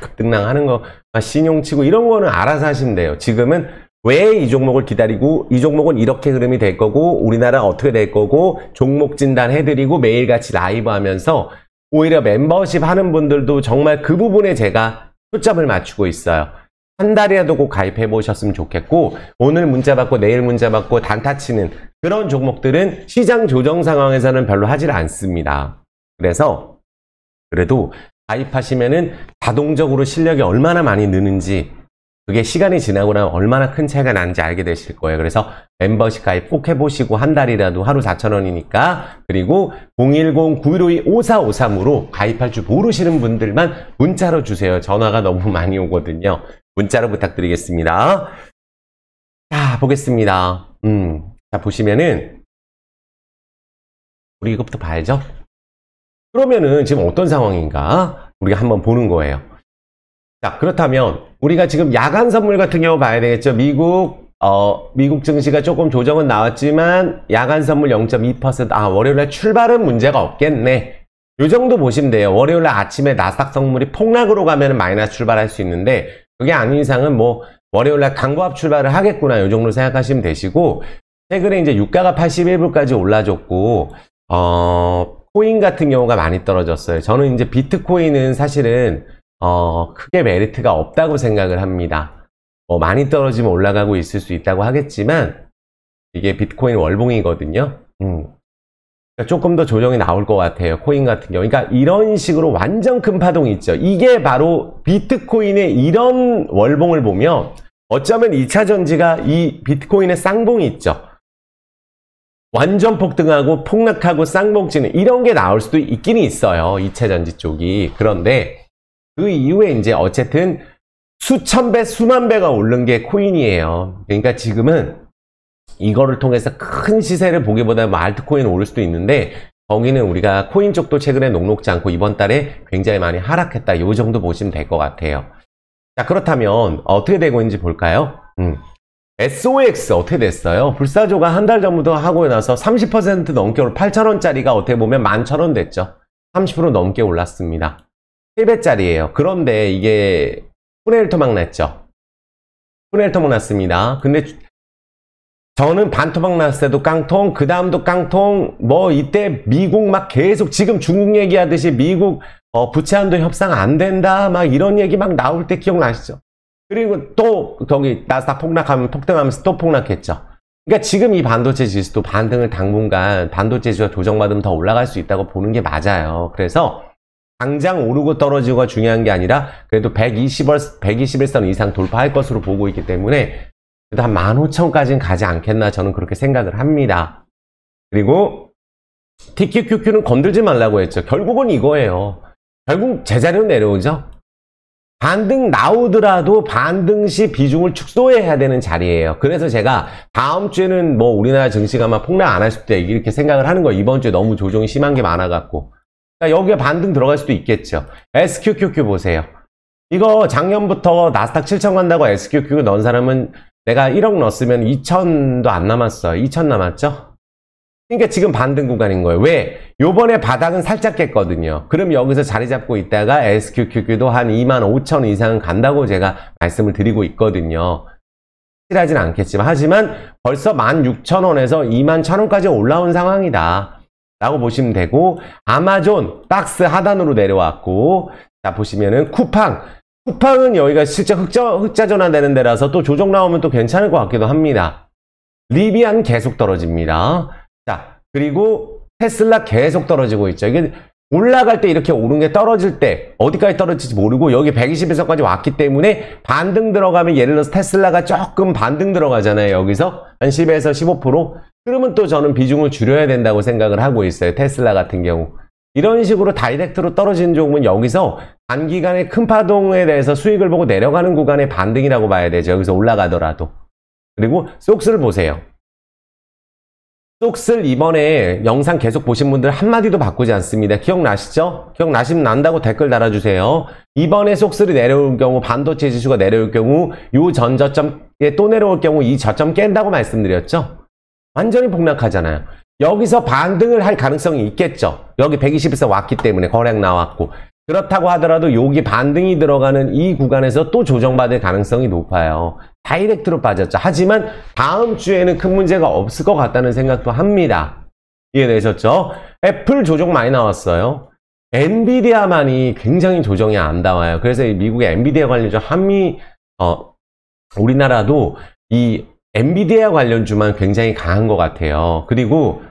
급등랑 하는 거 신용치고 이런 거는 알아서 하시면 돼요. 지금은 왜 이 종목을 기다리고 이 종목은 이렇게 흐름이 될 거고 우리나라 어떻게 될 거고 종목 진단 해드리고 매일같이 라이브 하면서 오히려 멤버십 하는 분들도 정말 그 부분에 제가 초점을 맞추고 있어요. 한 달이라도 꼭 가입해 보셨으면 좋겠고 오늘 문자 받고 내일 문자 받고 단타 치는 그런 종목들은 시장 조정 상황에서는 별로 하질 않습니다. 그래서 그래도 가입하시면은 자동적으로 실력이 얼마나 많이 느는지 그게 시간이 지나고 나면 얼마나 큰 차이가 나는지 알게 되실 거예요. 그래서 멤버십 가입 꼭 해보시고 한 달이라도 하루 4,000원이니까 그리고 010-9152-5453으로 가입할 줄 모르시는 분들만 문자로 주세요. 전화가 너무 많이 오거든요. 문자로 부탁드리겠습니다. 자, 보겠습니다. 자, 보시면은 우리 이것부터 봐야죠. 그러면은 지금 어떤 상황인가 우리가 한번 보는 거예요. 자, 그렇다면 우리가 지금 야간 선물 같은 경우 봐야 되겠죠. 미국 증시가 조금 조정은 나왔지만 야간 선물 0.2%. 월요일날 출발은 문제가 없겠네. 요 정도 보시면 돼요. 월요일날 아침에 나스닥 선물이 폭락으로 가면 마이너스 출발할 수 있는데 그게 아닌 이상은 월요일날 강보합 출발을 하겠구나. 요 정도 생각하시면 되시고 최근에 이제 유가가 81불까지 올라줬고 코인 같은 경우가 많이 떨어졌어요. 저는 이제 비트코인은 사실은 크게 메리트가 없다고 생각을 합니다. 많이 떨어지면 올라가고 있을 수 있다고 하겠지만 이게 비트코인 월봉이거든요. 그러니까 조금 더 조정이 나올 것 같아요. 코인 같은 경우. 그러니까 이런 식으로 완전 큰 파동이 있죠. 이게 바로 비트코인의 이런 월봉을 보면 어쩌면 2차 전지가 이 비트코인의 쌍봉이 있죠. 완전 폭등하고 폭락하고 쌍봉치는 이런 게 나올 수도 있긴 있어요. 2차 전지 쪽이. 그런데 그 이후에 이제 어쨌든 수천 배, 수만 배가 오른 게 코인이에요. 그러니까 지금은 이거를 통해서 큰 시세를 보기보다 뭐 알트코인 오를 수도 있는데 거기는 우리가 코인 쪽도 최근에 녹록지 않고 이번 달에 굉장히 많이 하락했다. 이 정도 보시면 될 것 같아요. 자, 그렇다면 어떻게 되고 있는지 볼까요? SOX 어떻게 됐어요? 불사조가 한 달 전부터 하고 나서 30% 넘게 8,000원짜리가 어떻게 보면 11,000원 됐죠. 30% 넘게 올랐습니다. 3배짜리예요. 그런데 이게 푸네일 토막 났죠. 푸네일 토막 났습니다. 근데 저는 반토막 났을 때도 깡통, 그 다음도 깡통, 뭐 이때 미국 막 계속 지금 중국 얘기하듯이 미국 부채 한도 협상 안 된다 막 이런 얘기 막 나올 때 기억나시죠? 그리고 또 거기 나스닥 폭락하면 폭등하면서 또 폭락했죠. 그러니까 지금 이 반도체 지수도 반등을 당분간 반도체 지수가 조정받으면 더 올라갈 수 있다고 보는 게 맞아요. 그래서 당장 오르고 떨어지고가 중요한 게 아니라 그래도 121선 이상 돌파할 것으로 보고 있기 때문에 그래도 한 15,000까지는 가지 않겠나 저는 그렇게 생각을 합니다. 그리고 TQQQ는 건들지 말라고 했죠. 결국은 이거예요. 결국 제자리로 내려오죠. 반등 나오더라도 반등 시 비중을 축소해야 되는 자리예요. 그래서 제가 다음 주에는 뭐 우리나라 증시가 아마 폭락 안 할 수도 있다 이렇게 생각을 하는 거예요. 이번 주에 너무 조정이 심한 게 많아갖고. 그러니까 여기에 반등 들어갈 수도 있겠죠. SQQQ 보세요. 이거 작년부터 나스닥 7,000 간다고 SQQQ 넣은 사람은 내가 1억 넣었으면 2,000도 안 남았어요. 2,000 남았죠? 그러니까 지금 반등 구간인 거예요. 왜? 요번에 바닥은 살짝 깼거든요. 그럼 여기서 자리 잡고 있다가 SQQQ도 한 25,000 이상은 간다고 제가 말씀을 드리고 있거든요. 확실하진 않겠지만 하지만 벌써 16,000원에서 21,000원까지 올라온 상황이다 라고 보시면 되고, 아마존 박스 하단으로 내려왔고, 자 보시면은 쿠팡은 여기가 실제 흑자 전환되는 데라서 또 조정 나오면 또 괜찮을 것 같기도 합니다. 리비안 계속 떨어집니다. 자, 그리고 테슬라 계속 떨어지고 있죠. 이게 올라갈 때 이렇게 오른 게 떨어질 때 어디까지 떨어질지 모르고 여기 120에서까지 왔기 때문에 반등 들어가면 예를 들어서 테슬라가 조금 반등 들어가잖아요. 여기서 한 10에서 15%? 그러면 또 저는 비중을 줄여야 된다고 생각을 하고 있어요. 테슬라 같은 경우. 이런 식으로 다이렉트로 떨어지는 종목은 여기서 단기간에 큰 파동에 대해서 수익을 보고 내려가는 구간의 반등이라고 봐야 되죠. 여기서 올라가더라도. 그리고 쏙스를 보세요. 쏙스를 이번에 영상 계속 보신 분들 한마디도 바꾸지 않습니다. 기억나시죠? 기억나시면 난다고 댓글 달아주세요. 이번에 쏙스를 내려올 경우, 반도체 지수가 내려올 경우, 요 전 저점에 또 내려올 경우 이 저점 깬다고 말씀드렸죠? 완전히 폭락하잖아요. 여기서 반등을 할 가능성이 있겠죠. 여기 120에서 왔기 때문에 거래량 나왔고. 그렇다고 하더라도 여기 반등이 들어가는 이 구간에서 또 조정받을 가능성이 높아요. 다이렉트로 빠졌죠. 하지만 다음 주에는 큰 문제가 없을 것 같다는 생각도 합니다. 이해되셨죠? 애플 조정 많이 나왔어요. 엔비디아만이 굉장히 조정이 안 나와요. 그래서 미국의 엔비디아 관련주 우리나라도 이 엔비디아 관련주만 굉장히 강한 것 같아요. 그리고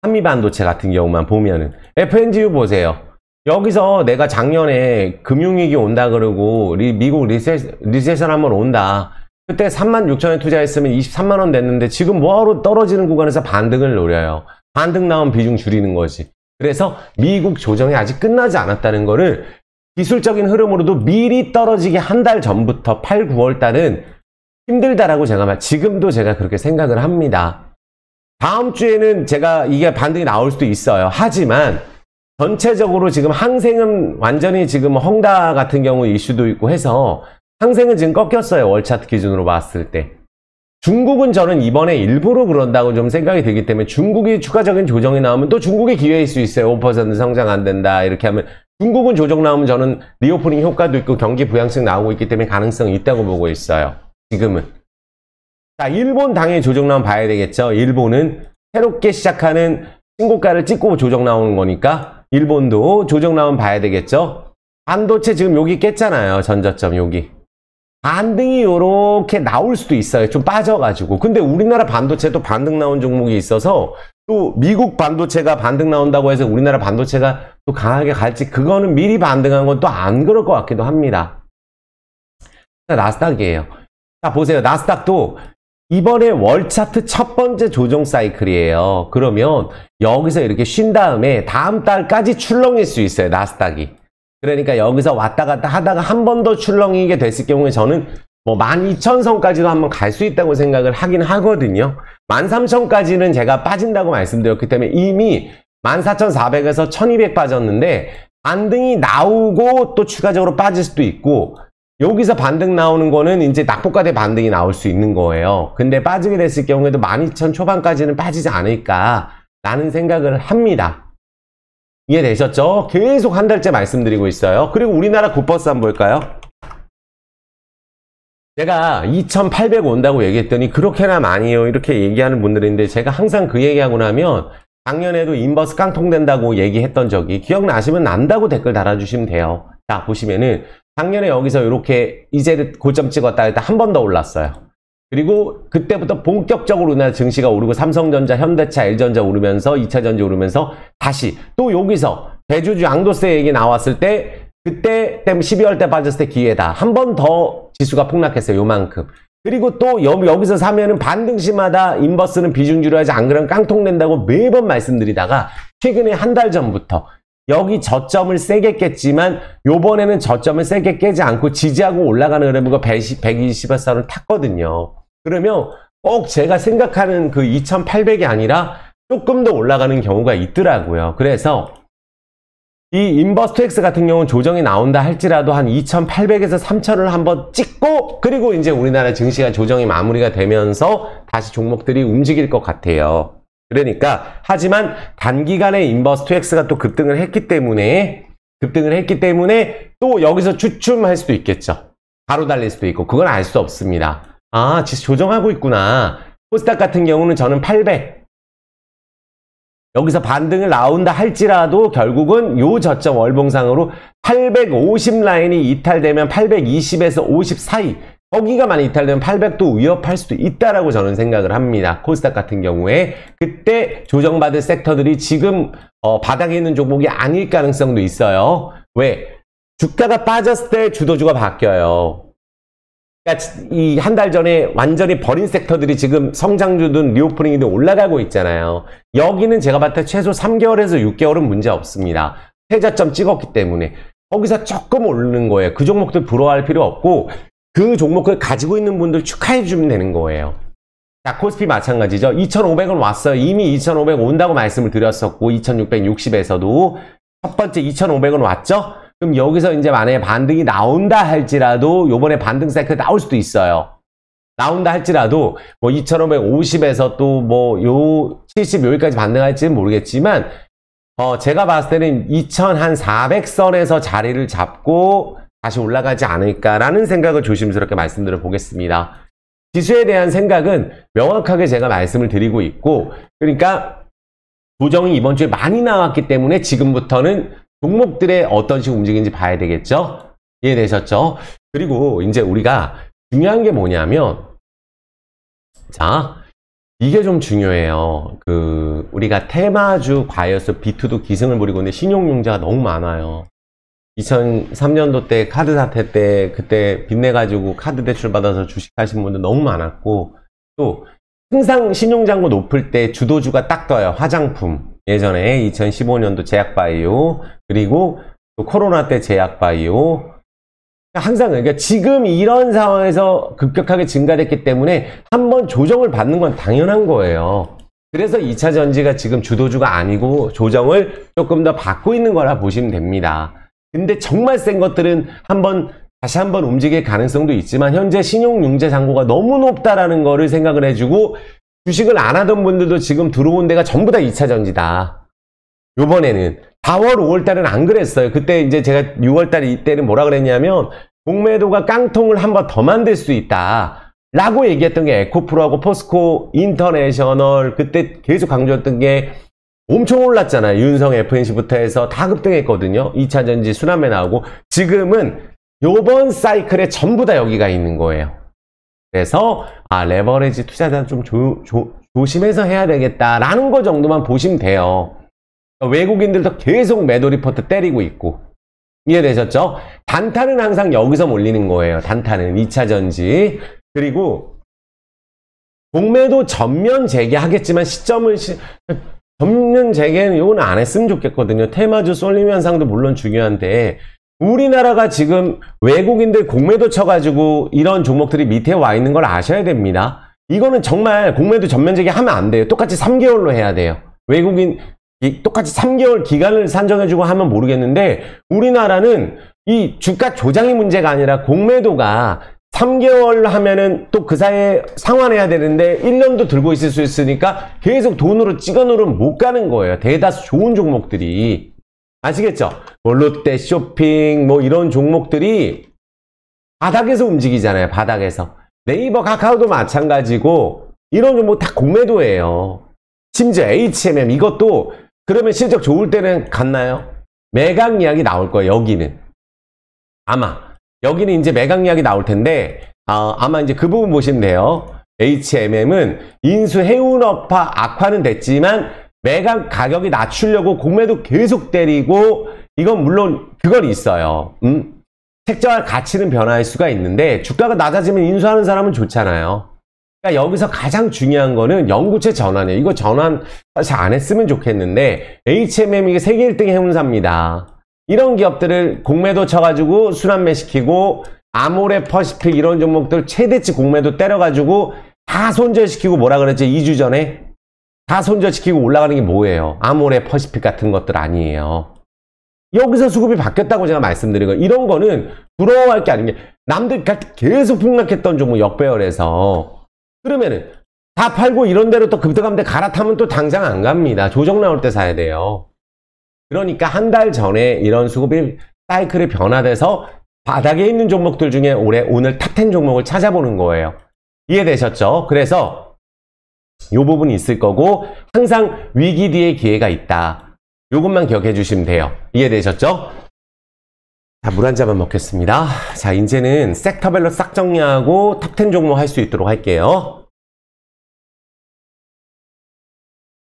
한미반도체 같은 경우만 보면은 FNGU 보세요. 여기서 내가 작년에 금융위기 온다 그러고 미국 리세션 한번 온다. 그때 36,000원 투자했으면 23만원 됐는데 지금 뭐하러 떨어지는 구간에서 반등을 노려요. 반등 나온 비중 줄이는 거지. 그래서 미국 조정이 아직 끝나지 않았다는 거를 기술적인 흐름으로도 미리 떨어지기 한 달 전부터 8, 9월 달은 힘들다라고 지금도 제가 그렇게 생각을 합니다. 다음 주에는 이게 반등이 나올 수도 있어요. 하지만 전체적으로 지금 항생은 완전히 지금 헝다 같은 경우 이슈도 있고 해서 항생은 지금 꺾였어요. 월차트 기준으로 봤을 때. 중국은 저는 이번에 일부러 그런다고 좀 생각이 들기 때문에 중국이 추가적인 조정이 나오면 또 중국의 기회일 수 있어요. 5% 성장 안 된다 이렇게 하면 중국은 조정 나오면 저는 리오프닝 효과도 있고 경기 부양성 나오고 있기 때문에 가능성이 있다고 보고 있어요. 지금은. 자, 일본 당연히 조정 나오면 봐야 되겠죠. 일본은 새롭게 시작하는 신고가를 찍고 조정 나오는 거니까 일본도 조정 나오면 봐야 되겠죠. 반도체 지금 여기 깼잖아요. 전저점 여기. 반등이 요렇게 나올 수도 있어요. 좀 빠져가지고. 근데 우리나라 반도체도 반등 나온 종목이 있어서 또 미국 반도체가 반등 나온다고 해서 우리나라 반도체가 또 강하게 갈지 그거는 미리 반등한 건 또 안 그럴 것 같기도 합니다. 나스닥이에요. 자, 보세요. 나스닥도 이번에 월차트 첫 번째 조정 사이클이에요. 그러면 여기서 이렇게 쉰 다음에 다음 달까지 출렁일 수 있어요. 나스닥이. 그러니까 여기서 왔다 갔다 하다가 한 번 더 출렁이게 됐을 경우에 저는 뭐 12,000선까지도 한번 갈 수 있다고 생각을 하긴 하거든요. 13,000까지는 제가 빠진다고 말씀드렸기 때문에 이미 14,400에서 1,200 빠졌는데 반등이 나오고 또 추가적으로 빠질 수도 있고 여기서 반등 나오는 거는 이제 낙폭과대 반등이 나올 수 있는 거예요. 근데 빠지게 됐을 경우에도 12,000 초반까지는 빠지지 않을까라는 생각을 합니다. 이해되셨죠? 계속 한 달째 말씀드리고 있어요. 그리고 우리나라 굿버스 한번 볼까요? 제가 2,800 온다고 얘기했더니 그렇게나 많이요 이렇게 얘기하는 분들인데 제가 항상 그 얘기하고 나면 작년에도 인버스 깡통된다고 얘기했던 적이 기억나시면 난다고 댓글 달아주시면 돼요. 자 보시면은 작년에 여기서 이렇게 이제 고점 찍었다 했다 한 번 더 올랐어요. 그리고 그때부터 본격적으로 우리나라 증시가 오르고 삼성전자, 현대차, LG전자 오르면서 2차전지 오르면서 다시 또 여기서 대주주 양도세 얘기 나왔을 때 그때 때문에 12월 때 빠졌을 때 기회다. 한 번 더 지수가 폭락했어요. 요만큼. 그리고 또 여기서 사면은 반등시마다 인버스는 비중 줄여야지 안 그러면 깡통 낸다고 매번 말씀드리다가 최근에 한 달 전부터 여기 저점을 세게 깼지만 요번에는 저점을 세게 깨지 않고 지지하고 올라가는 흐름이고 120에서는 탔거든요. 그러면 꼭 제가 생각하는 그 2,800이 아니라 조금 더 올라가는 경우가 있더라고요. 그래서 이 인버스2X 같은 경우는 조정이 나온다 할지라도 한 2,800에서 3,000을 한번 찍고 그리고 이제 우리나라 증시가 조정이 마무리가 되면서 다시 종목들이 움직일 것 같아요. 그러니까 하지만 단기간에 인버스2X가 또 급등을 했기 때문에 또 여기서 주춤할 수도 있겠죠. 바로 달릴 수도 있고 그건 알 수 없습니다. 아, 지수 조정하고 있구나. 코스닥 같은 경우는 저는 800 여기서 반등을 나온다 할지라도 결국은 요 저점 월봉상으로 850 라인이 이탈되면 820에서 50 사이 거기가 많이 이탈되면 800도 위협할 수도 있다라고 저는 생각을 합니다. 코스닥 같은 경우에 그때 조정받을 섹터들이 지금 바닥에 있는 종목이 아닐 가능성도 있어요. 왜? 주가가 빠졌을 때 주도주가 바뀌어요. 그러니까 이 한 달 전에 완전히 버린 섹터들이 지금 성장주든 리오프닝이든 올라가고 있잖아요. 여기는 제가 봤을 때 최소 3개월에서 6개월은 문제 없습니다. 최저점 찍었기 때문에 거기서 조금 오르는 거예요. 그 종목들 부러워할 필요 없고 그 종목을 가지고 있는 분들 축하해 주면 되는 거예요. 자, 코스피 마찬가지죠. 2,500원 왔어요. 이미 2,500 온다고 말씀을 드렸었고 2,660에서도 첫 번째 2,500원 왔죠. 그럼 여기서 이제 만약에 반등이 나온다 할지라도 요번에 반등 사이클 나올 수도 있어요. 나온다 할지라도 뭐 2,550에서 또 뭐 요 70 여기까지 반등할지는 모르겠지만 제가 봤을 때는 2,400선에서 자리를 잡고 다시 올라가지 않을까라는 생각을 조심스럽게 말씀드려 보겠습니다. 지수에 대한 생각은 명확하게 제가 말씀을 드리고 있고 그러니까 조정이 이번 주에 많이 나왔기 때문에 지금부터는 종목들의 어떤 식으로 움직이는지 봐야 되겠죠? 이해되셨죠? 그리고 이제 우리가 중요한 게 뭐냐면 자, 이게 좀 중요해요. 우리가 테마주 과열소 비투도 기승을 부리고 있는데 신용융자가 너무 많아요. 2003년도 때 카드 사태 때 그때 빚내가지고 카드 대출 받아서 주식하신 분들 너무 많았고 또 항상 신용잔고 높을 때 주도주가 딱 떠요. 화장품 예전에 2015년도 제약바이오 그리고 또 코로나 때 제약바이오 항상 그러니까 지금 이런 상황에서 급격하게 증가됐기 때문에 한번 조정을 받는 건 당연한 거예요. 그래서 2차 전지가 지금 주도주가 아니고 조정을 조금 더 받고 있는 거라 보시면 됩니다. 근데 정말 센 것들은 다시 한번 움직일 가능성도 있지만 현재 신용융자 잔고가 너무 높다라는 거를 생각을 해주고 주식을 안 하던 분들도 지금 들어온 데가 전부 다 2차 전지다. 요번에는 4월, 5월 달은 안 그랬어요. 그때 이제 제가 6월 달 이때는 뭐라 그랬냐면 공매도가 깡통을 한 번 더 만들 수 있다. 라고 얘기했던 게 에코프로하고 포스코 인터내셔널 그때 계속 강조했던 게 엄청 올랐잖아요. 윤성 FNC부터 해서 다 급등했거든요. 2차 전지 순환매 나오고 지금은 요번 사이클에 전부 다 여기가 있는 거예요. 그래서 레버리지 투자자는 좀 조심해서 해야 되겠다라는 거 정도만 보시면 돼요. 외국인들도 계속 매도 리포트 때리고 있고 이해되셨죠? 단타는 항상 여기서 몰리는 거예요. 단타는 2차 전지 그리고 공매도 전면 재개하겠지만 전면 재개는 이건 안 했으면 좋겠거든요. 테마주 쏠림 현상도 물론 중요한데 우리나라가 지금 외국인들 공매도 쳐가지고 이런 종목들이 밑에 와 있는 걸 아셔야 됩니다. 이거는 정말 공매도 전면적이 하면 안 돼요. 똑같이 3개월로 해야 돼요. 외국인 똑같이 3개월 기간을 산정해주고 하면 모르겠는데 우리나라는 이 주가 조장이 문제가 아니라 공매도가 3개월 하면은 또 그 사이에 상환해야 되는데 1년도 들고 있을 수 있으니까 계속 돈으로 찍어 누르면 못 가는 거예요. 대다수 좋은 종목들이. 아시겠죠? 뭐 롯데, 쇼핑, 뭐 이런 종목들이 바닥에서 움직이잖아요. 바닥에서. 네이버, 카카오도 마찬가지고 이런 종목 다 공매도예요. 심지어 HMM 이것도 그러면 실적 좋을 때는 갔나요? 매각 이야기 나올 거예요. 여기는. 아마. 여기는 이제 매각 이야기 나올 텐데 아마 이제 그 부분 보시면 돼요. HMM은 인수 해운업화 악화는 됐지만 매각 가격이 낮추려고 공매도 계속 때리고 이건 물론 그건 있어요. 책정할 가치는 변화할 수가 있는데 주가가 낮아지면 인수하는 사람은 좋잖아요. 그러니까 여기서 가장 중요한 거는 영구채 전환이에요. 이거 전환 사실 안 했으면 좋겠는데 HMM 이게 세계 1등 해운사입니다. 이런 기업들을 공매도 쳐가지고 순환매시키고 아모레 퍼시픽 이런 종목들 최대치 공매도 때려가지고 다 손절시키고 뭐라 그랬죠? 2주 전에 다 손절시키고 올라가는 게 뭐예요? 아모레 퍼시픽 같은 것들 아니에요. 여기서 수급이 바뀌었다고 제가 말씀드린 거예요. 이런 거는 부러워할 게 아닌 게 남들 계속 폭락했던 종목 역배열에서 그러면은 다 팔고 이런 데로 또 급등하면 갈아타면 또 당장 안 갑니다. 조정 나올 때 사야 돼요. 그러니까 한 달 전에 이런 수급이 사이클이 변화돼서 바닥에 있는 종목들 중에 오늘 탑10 종목을 찾아보는 거예요. 이해되셨죠? 그래서 이 부분이 있을 거고 항상 위기 뒤에 기회가 있다. 이것만 기억해 주시면 돼요. 이해되셨죠? 자, 물 한 잔만 먹겠습니다. 자, 이제는 섹터별로 싹 정리하고 탑10 종목 할 수 있도록 할게요.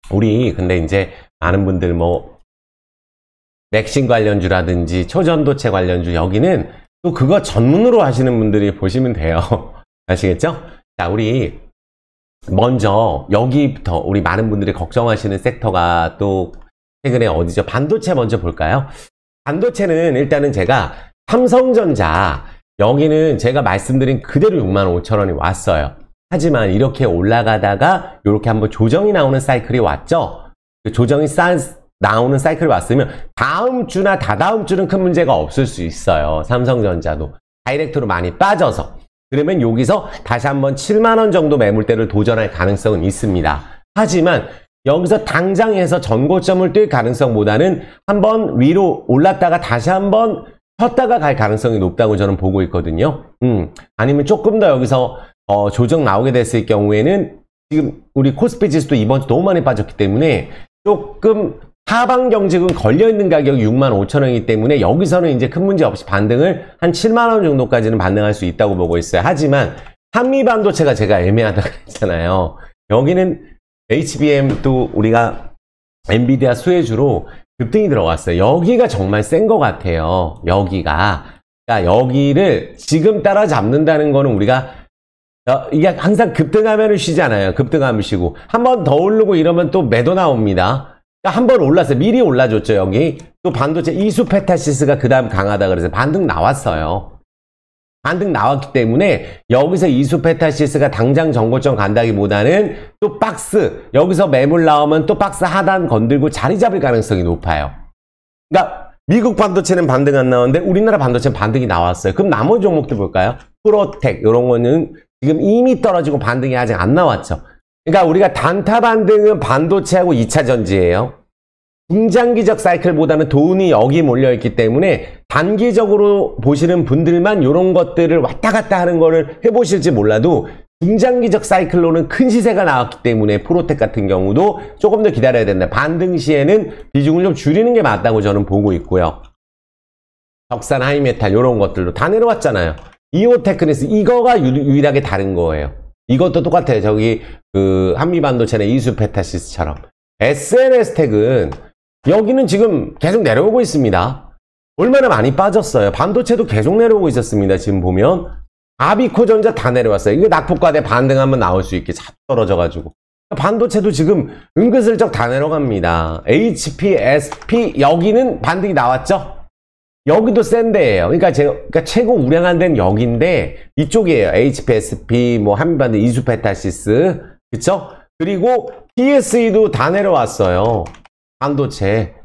우리 근데 이제 많은 분들 뭐 맥신 관련주라든지 초전도체 관련주 여기는 또 그거 전문으로 하시는 분들이 보시면 돼요. 아시겠죠? 자, 우리 먼저 여기부터 우리 많은 분들이 걱정하시는 섹터가 또 최근에 어디죠? 반도체 먼저 볼까요? 반도체는 일단은 제가 삼성전자 여기는 제가 말씀드린 그대로 65,000원이 왔어요. 하지만 이렇게 올라가다가 이렇게 한번 조정이 나오는 사이클이 왔죠? 그 조정이 나오는 사이클이 왔으면 다음 주나 다다음 주는 큰 문제가 없을 수 있어요. 삼성전자도 다이렉트로 많이 빠져서 그러면 여기서 다시 한번 7만원 정도 매물대를 도전할 가능성은 있습니다. 하지만 여기서 당장에서 전고점을 뛸 가능성보다는 한번 위로 올랐다가 다시 한번 쳤다가 갈 가능성이 높다고 저는 보고 있거든요. 아니면 조금 더 여기서 조정 나오게 됐을 경우에는 지금 우리 코스피 지수도 이번 주 너무 많이 빠졌기 때문에 조금 하방 경직은 걸려있는 가격이 65,000원이기 때문에 여기서는 이제 큰 문제 없이 반등을 한 7만원 정도까지는 반등할 수 있다고 보고 있어요. 하지만 한미 반도체가 제가 애매하다고 했잖아요. 여기는 HBM도 우리가 엔비디아 수혜주로 급등이 들어갔어요. 여기가 정말 센 것 같아요. 여기가. 그러니까 여기를 지금 따라잡는다는 거는 우리가 이게 항상 급등하면 쉬잖아요. 급등하면 쉬고 한 번 더 오르고 이러면 또 매도 나옵니다. 한 번 올랐어요. 미리 올라줬죠. 여기 또 반도체 이수페타시스가 그 다음 강하다 그래서 반등 나왔어요. 반등 나왔기 때문에 여기서 이수페타시스가 당장 정고점 간다기보다는 또 박스 여기서 매물 나오면 또 박스 하단 건들고 자리 잡을 가능성이 높아요. 그러니까 미국 반도체는 반등 안 나오는데 우리나라 반도체는 반등이 나왔어요. 그럼 나머지 종목들 볼까요? 프로텍 이런 거는 지금 이미 떨어지고 반등이 아직 안 나왔죠. 그러니까 우리가 단타 반등은 반도체하고 2차 전지예요. 중장기적 사이클보다는 돈이 여기 몰려있기 때문에 단기적으로 보시는 분들만 이런 것들을 왔다 갔다 하는 거를 해보실지 몰라도 중장기적 사이클로는 큰 시세가 나왔기 때문에 프로텍 같은 경우도 조금 더 기다려야 된다. 반등 시에는 비중을 좀 줄이는 게 맞다고 저는 보고 있고요. 적산 하이메탈 이런 것들도 다 내려왔잖아요. 이오테크니스 이거가 유일하게 다른 거예요. 이것도 똑같아요. 저기 그 한미반도체나 이수페타시스처럼. SNS텍은 여기는 지금 계속 내려오고 있습니다. 얼마나 많이 빠졌어요. 반도체도 계속 내려오고 있었습니다. 지금 보면 아비코전자 다 내려왔어요. 이게 낙폭과대 반등하면 나올 수 있게 잡 떨어져가지고 반도체도 지금 은근슬쩍 다 내려갑니다. HP, SP 여기는 반등이 나왔죠. 여기도 센 데예요. 그러니까 최고 우량한 데는 여기인데 이쪽이에요. HPSP, 뭐 한반도 이수페타시스, 그쵸? 그리고 TSE도 다 내려왔어요. 반도체.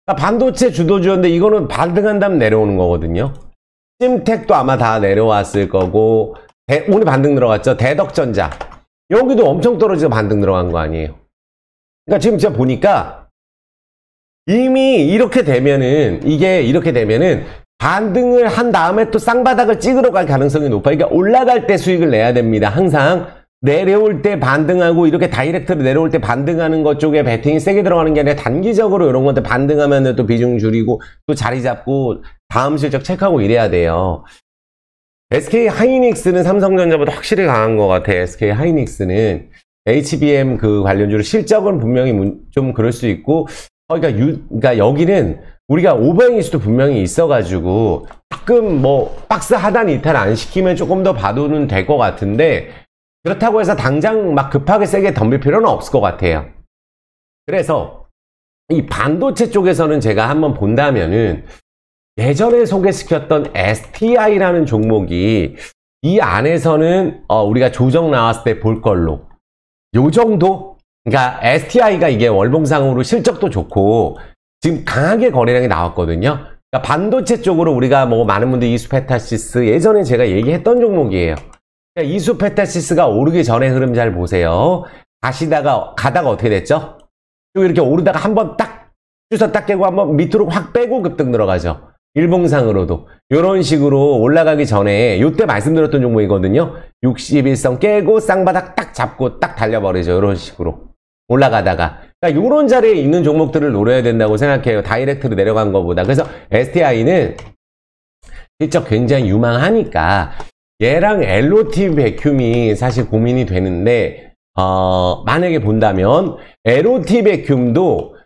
그러니까 반도체 주도주였는데 이거는 반등한 다음 내려오는 거거든요. 심텍도 아마 다 내려왔을 거고, 오늘 반등 들어갔죠. 대덕전자. 여기도 엄청 떨어져서 반등 들어간 거 아니에요. 그러니까 지금 제가 보니까 이미 이렇게 되면은 반등을 한 다음에 또 쌍바닥을 찍으러 갈 가능성이 높아요. 그러니까 올라갈 때 수익을 내야 됩니다. 항상 내려올 때 반등하고 이렇게 다이렉트로 내려올 때 반등하는 것 쪽에 베팅이 세게 들어가는 게 아니라 단기적으로 이런 것들 반등하면 또 비중 줄이고 또 자리 잡고 다음 실적 체크하고 이래야 돼요. SK 하이닉스는 삼성전자보다 확실히 강한 것 같아요. SK 하이닉스는 HBM 그 관련주로 실적은 분명히 좀 그럴 수 있고, 그러니까 여기는 우리가 오버행일 수도 분명히 있어가지고 조금 뭐 박스 하단 이탈 안 시키면 조금 더 봐도는 될 것 같은데, 그렇다고 해서 당장 막 급하게 세게 덤빌 필요는 없을 것 같아요. 그래서 이 반도체 쪽에서는 제가 한번 본다면은 예전에 소개시켰던 STI라는 종목이 이 안에서는 우리가 조정 나왔을 때 볼 걸로 요 정도? 그러니까 STI가 이게 월봉상으로 실적도 좋고 지금 강하게 거래량이 나왔거든요. 그러니까 반도체 쪽으로 우리가 뭐 많은 분들이 이수페타시스 예전에 제가 얘기했던 종목이에요. 그러니까 이수페타시스가 오르기 전에 흐름 잘 보세요. 가다가 어떻게 됐죠? 이렇게 오르다가 한번 딱 주서 딱 깨고 한번 밑으로 확 빼고 급등 들어가죠. 일봉상으로도 이런 식으로 올라가기 전에 이때 말씀드렸던 종목이거든요. 61선 깨고 쌍바닥 딱 잡고 딱 달려버리죠. 이런 식으로 올라가다가, 그러니까 이런 자리에 있는 종목들을 노려야 된다고 생각해요. 다이렉트로 내려간 것보다. 그래서 STI는 실적 굉장히 유망하니까 얘랑 LOT 베큐움이 사실 고민이 되는데, 만약에 본다면 LOT 베큐움도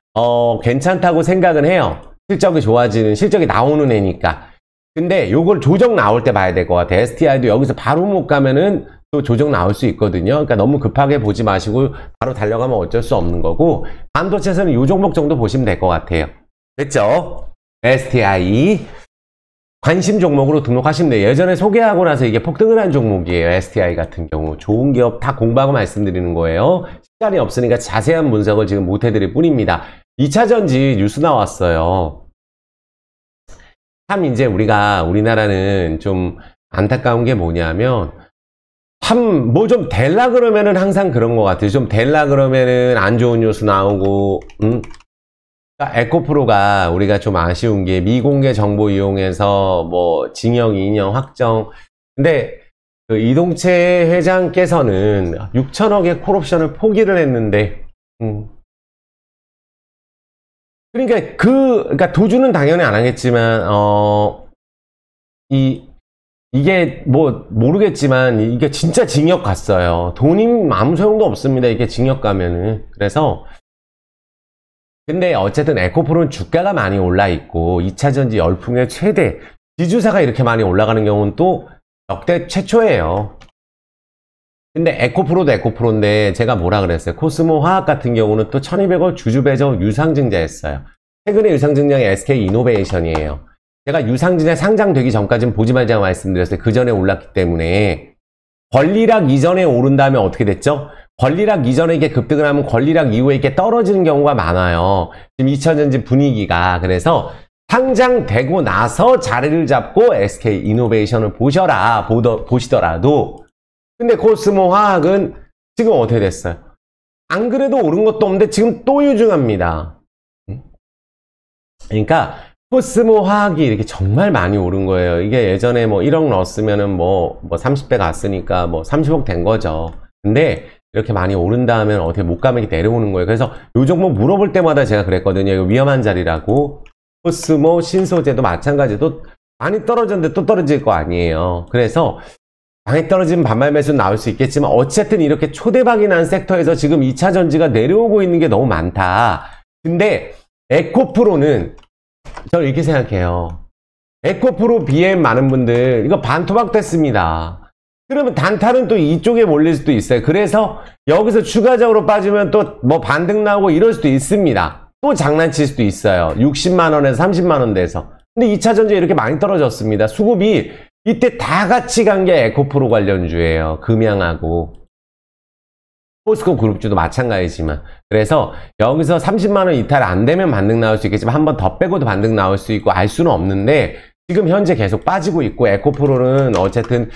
괜찮다고 생각은 해요. 실적이 나오는 애니까. 근데 요걸 조정 나올 때 봐야 될 것 같아요. STI도 여기서 바로 못 가면은 또 조정 나올 수 있거든요. 그러니까 너무 급하게 보지 마시고 바로 달려가면 어쩔 수 없는 거고, 반도체에서는 요 종목 정도 보시면 될 것 같아요. 됐죠? STI 관심 종목으로 등록하시면 돼요. 예전에 소개하고 나서 이게 폭등을 한 종목이에요. STI 같은 경우 좋은 기업 다 공부하고 말씀드리는 거예요. 시간이 없으니까 자세한 분석을 지금 못 해드릴 뿐입니다. 2차전지 뉴스 나왔어요. 참 이제 우리나라는 좀 안타까운 게 뭐냐면 뭐 좀 될라 그러면은 항상 그런 것 같아요. 좀 될라 그러면은 안 좋은 뉴스 나오고, 에코프로가 우리가 좀 아쉬운 게 미공개 정보 이용해서 뭐 징역 2년 확정. 근데 그 이동채 회장께서는 6천억의 콜옵션을 포기를 했는데, 그러니까 도주는 당연히 안 하겠지만, 이게 뭐 모르겠지만 이게 진짜 징역 갔어요. 돈이 아무 소용도 없습니다. 이게 징역 가면은. 그래서 근데 어쨌든 에코프로는 주가가 많이 올라 있고 2차전지 열풍의 최대 지주사가 이렇게 많이 올라가는 경우는 또 역대 최초예요. 근데 에코프로도 에코프로인데 제가 뭐라 그랬어요? 코스모 화학 같은 경우는 또 1200억 주주배정 유상증자했어요. 최근에 유상증자가 SK 이노베이션이에요. 제가 유상증자 상장되기 전까지는 보지 말자고 말씀드렸어요. 그 전에 올랐기 때문에. 권리락 이전에 오른 다음에 어떻게 됐죠? 권리락 이전에 이게 급등을 하면 권리락 이후에 이게 떨어지는 경우가 많아요. 지금 2차전지 분위기가. 그래서 상장되고 나서 자리를 잡고 SK 이노베이션을 보시더라도. 근데 코스모 화학은 지금 어떻게 됐어요? 안 그래도 오른 것도 없는데 지금 또 유증합니다. 그러니까 코스모 화학이 이렇게 정말 많이 오른 거예요. 이게 예전에 뭐 1억 넣었으면은 뭐 30배 갔으니까 뭐 30억 된 거죠. 근데 이렇게 많이 오른 다음에 어떻게 못 가면 이렇게 내려오는 거예요. 그래서 요 종목 물어볼 때마다 제가 그랬거든요. 이거 위험한 자리라고. 코스모, 신소재도 마찬가지로 많이 떨어졌는데 또 떨어질 거 아니에요. 그래서 많이 떨어지면 반발 매수 나올 수 있겠지만 어쨌든 이렇게 초대박이 난 섹터에서 지금 2차 전지가 내려오고 있는 게 너무 많다. 근데 에코프로는 저는 이렇게 생각해요. 에코프로 BM 많은 분들 이거 반토막 됐습니다. 그러면 단타는 또 이쪽에 몰릴 수도 있어요. 그래서 여기서 추가적으로 빠지면 또 뭐 반등 나오고 이럴 수도 있습니다. 또 장난칠 수도 있어요. 60만원에서 30만원 돼서. 근데 2차전지에 이렇게 많이 떨어졌습니다. 수급이 이때 다 같이 간 게 에코프로 관련주예요. 금양하고. 포스코 그룹주도 마찬가지지만. 그래서 여기서 30만원 이탈 안 되면 반등 나올 수 있겠지만 한 번 더 빼고도 반등 나올 수 있고 알 수는 없는데 지금 현재 계속 빠지고 있고 에코프로는 어쨌든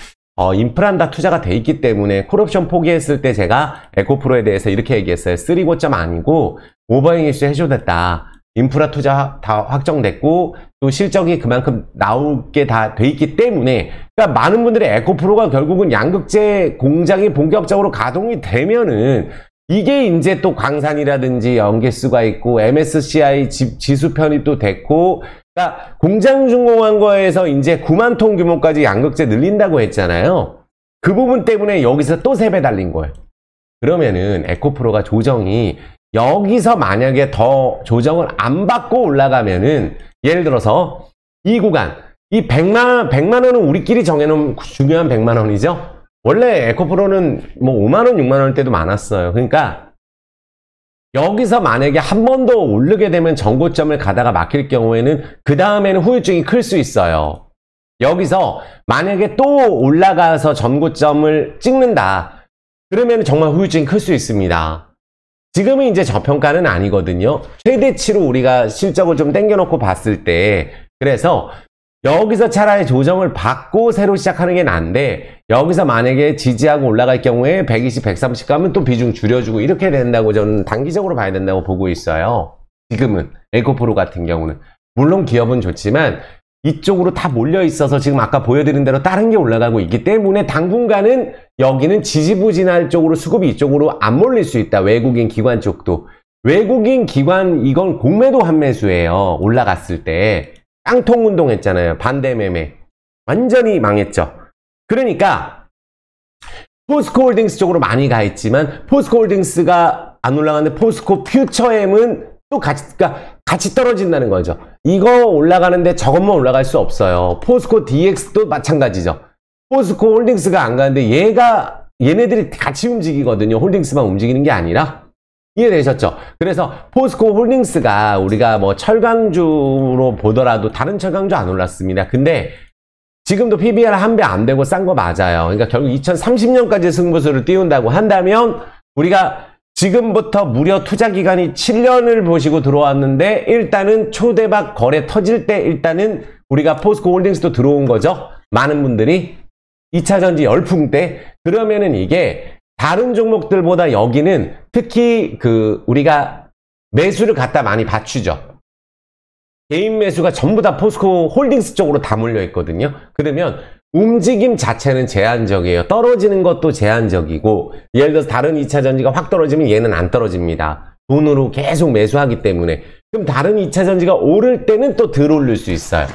인프란다 투자가 돼 있기 때문에 콜옵션 포기했을 때 제가 에코프로에 대해서 이렇게 얘기했어요. 3고점 아니고 오버행 이슈 해줘도 됐다. 인프라 투자 다 확정됐고 또 실적이 그만큼 나오게 다 돼 있기 때문에 그러니까 많은 분들이 에코프로가 결국은 양극재 공장이 본격적으로 가동이 되면은 이게 이제 또 광산이라든지 연계수가 있고 MSCI 지수 편이 또 됐고 그러니까 공장 준공한 거에서 이제 9만 톤 규모까지 양극재 늘린다고 했잖아요. 그 부분 때문에 여기서 또 3배 달린 거예요. 그러면은 에코프로가 조정이 여기서 만약에 더 조정을 안 받고 올라가면은 예를 들어서 이 구간 이 100만 원은 우리끼리 정해놓은 중요한 100만 원이죠. 원래 에코프로는 뭐 5만 원, 6만 원일 때도 많았어요. 그러니까 여기서 만약에 한 번 더 오르게 되면 전고점을 가다가 막힐 경우에는 그 다음에는 후유증이 클 수 있어요. 여기서 만약에 또 올라가서 전고점을 찍는다. 그러면 정말 후유증이 클 수 있습니다. 지금은 이제 저평가는 아니거든요. 최대치로 우리가 실적을 좀 당겨놓고 봤을 때 그래서 여기서 차라리 조정을 받고 새로 시작하는 게 나은데 여기서 만약에 지지하고 올라갈 경우에 120, 130 가면 또 비중 줄여주고 이렇게 된다고 저는 단기적으로 봐야 된다고 보고 있어요. 지금은 에코프로 같은 경우는 물론 기업은 좋지만 이쪽으로 다 몰려 있어서 지금 아까 보여드린 대로 다른 게 올라가고 있기 때문에 당분간은 여기는 지지부진할 쪽으로 수급이 이쪽으로 안 몰릴 수 있다. 외국인 기관 쪽도. 외국인 기관 이건 공매도 환매수예요. 올라갔을 때. 깡통 운동했잖아요. 반대 매매. 완전히 망했죠. 그러니까 포스코 홀딩스 쪽으로 많이 가 있지만 포스코 홀딩스가 안 올라가는데 포스코 퓨처엠은 또 같이 떨어진다는 거죠. 이거 올라가는데 저것만 올라갈 수 없어요. 포스코 DX도 마찬가지죠. 포스코 홀딩스가 안 가는데 얘네들이 같이 움직이거든요. 홀딩스만 움직이는 게 아니라. 이해되셨죠? 그래서 포스코 홀딩스가 우리가 뭐 철강주로 보더라도 다른 철강주 안 올랐습니다. 근데 지금도 PBR 한 배 안 되고 싼 거 맞아요. 그러니까 결국 2030년까지 승부수를 띄운다고 한다면 우리가 지금부터 무려 투자 기간이 7년을 보시고 들어왔는데 일단은 초대박 거래 터질 때 일단은 우리가 포스코 홀딩스도 들어온 거죠. 많은 분들이 2차전지 열풍 때 그러면은 이게 다른 종목들보다 여기는 특히 우리가 매수를 갖다 많이 받추죠. 개인 매수가 전부 다 포스코 홀딩스 쪽으로 다 몰려 있거든요. 그러면 움직임 자체는 제한적이에요. 떨어지는 것도 제한적이고 예를 들어서 다른 2차전지가 확 떨어지면 얘는 안 떨어집니다. 돈으로 계속 매수하기 때문에. 그럼 다른 2차전지가 오를 때는 또 덜 오를 수 있어요.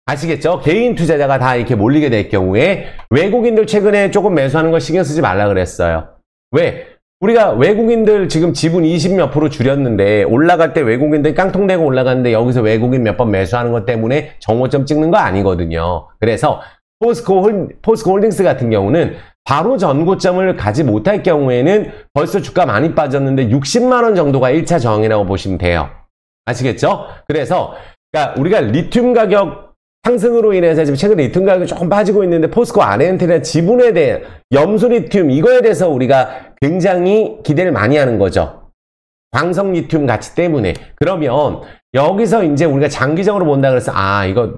아시겠죠? 개인 투자자가 다 이렇게 몰리게 될 경우에 외국인들 최근에 조금 매수하는 거 신경 쓰지 말라 그랬어요. 왜? 우리가 외국인들 지금 지분 20몇 프로 줄였는데 올라갈 때 외국인들 깡통대고 올라갔는데 여기서 외국인 몇 번 매수하는 것 때문에 정오점 찍는 거 아니거든요. 그래서 포스코 홀딩스 같은 경우는 바로 전고점을 가지 못할 경우에는 벌써 주가 많이 빠졌는데 60만 원 정도가 1차 저항이라고 보시면 돼요. 아시겠죠? 그래서 그러니까 우리가 리튬 가격 상승으로 인해서 지금 최근에 리튬 가격이 조금 빠지고 있는데 포스코 아르헨티나 지분에 대해 염소 리튬 이거에 대해서 우리가 굉장히 기대를 많이 하는 거죠. 광석 리튬 가치 때문에. 그러면 여기서 이제 우리가 장기적으로 본다 그래서 이거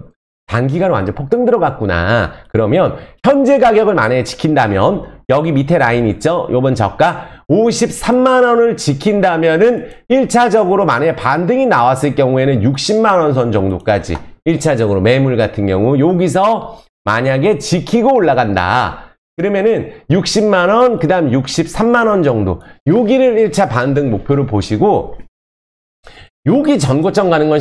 단기간 완전 폭등 들어갔구나. 그러면 현재 가격을 만약에 지킨다면 여기 밑에 라인 있죠? 요번 저가 53만 원을 지킨다면은 1차적으로 만약에 반등이 나왔을 경우에는 60만 원 선 정도까지 1차적으로 매물 같은 경우 여기서 만약에 지키고 올라간다. 그러면은 60만 원, 그 다음 63만 원 정도 여기를 1차 반등 목표로 보시고 여기 전고점 가는 건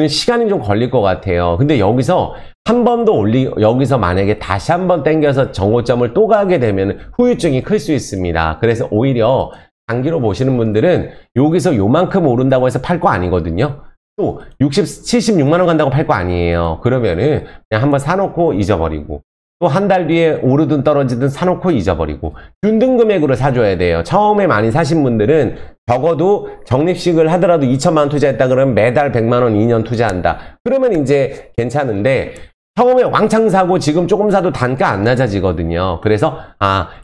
시간이 좀 걸릴 것 같아요. 근데 여기서 한 번 더 여기서 만약에 다시 한 번 당겨서 전고점을 또 가게 되면 후유증이 클 수 있습니다. 그래서 오히려 단기로 보시는 분들은 여기서 요만큼 오른다고 해서 팔 거 아니거든요. 또 76만 원 간다고 팔 거 아니에요. 그러면은 그냥 한번 사놓고 잊어버리고 또 한 달 뒤에 오르든 떨어지든 사놓고 잊어버리고 균등 금액으로 사줘야 돼요. 처음에 많이 사신 분들은 적어도 적립식을 하더라도 2천만 원 투자했다 그러면 매달 100만 원 2년 투자한다. 그러면 이제 괜찮은데 처음에 왕창 사고 지금 조금 사도 단가 안 낮아지거든요. 그래서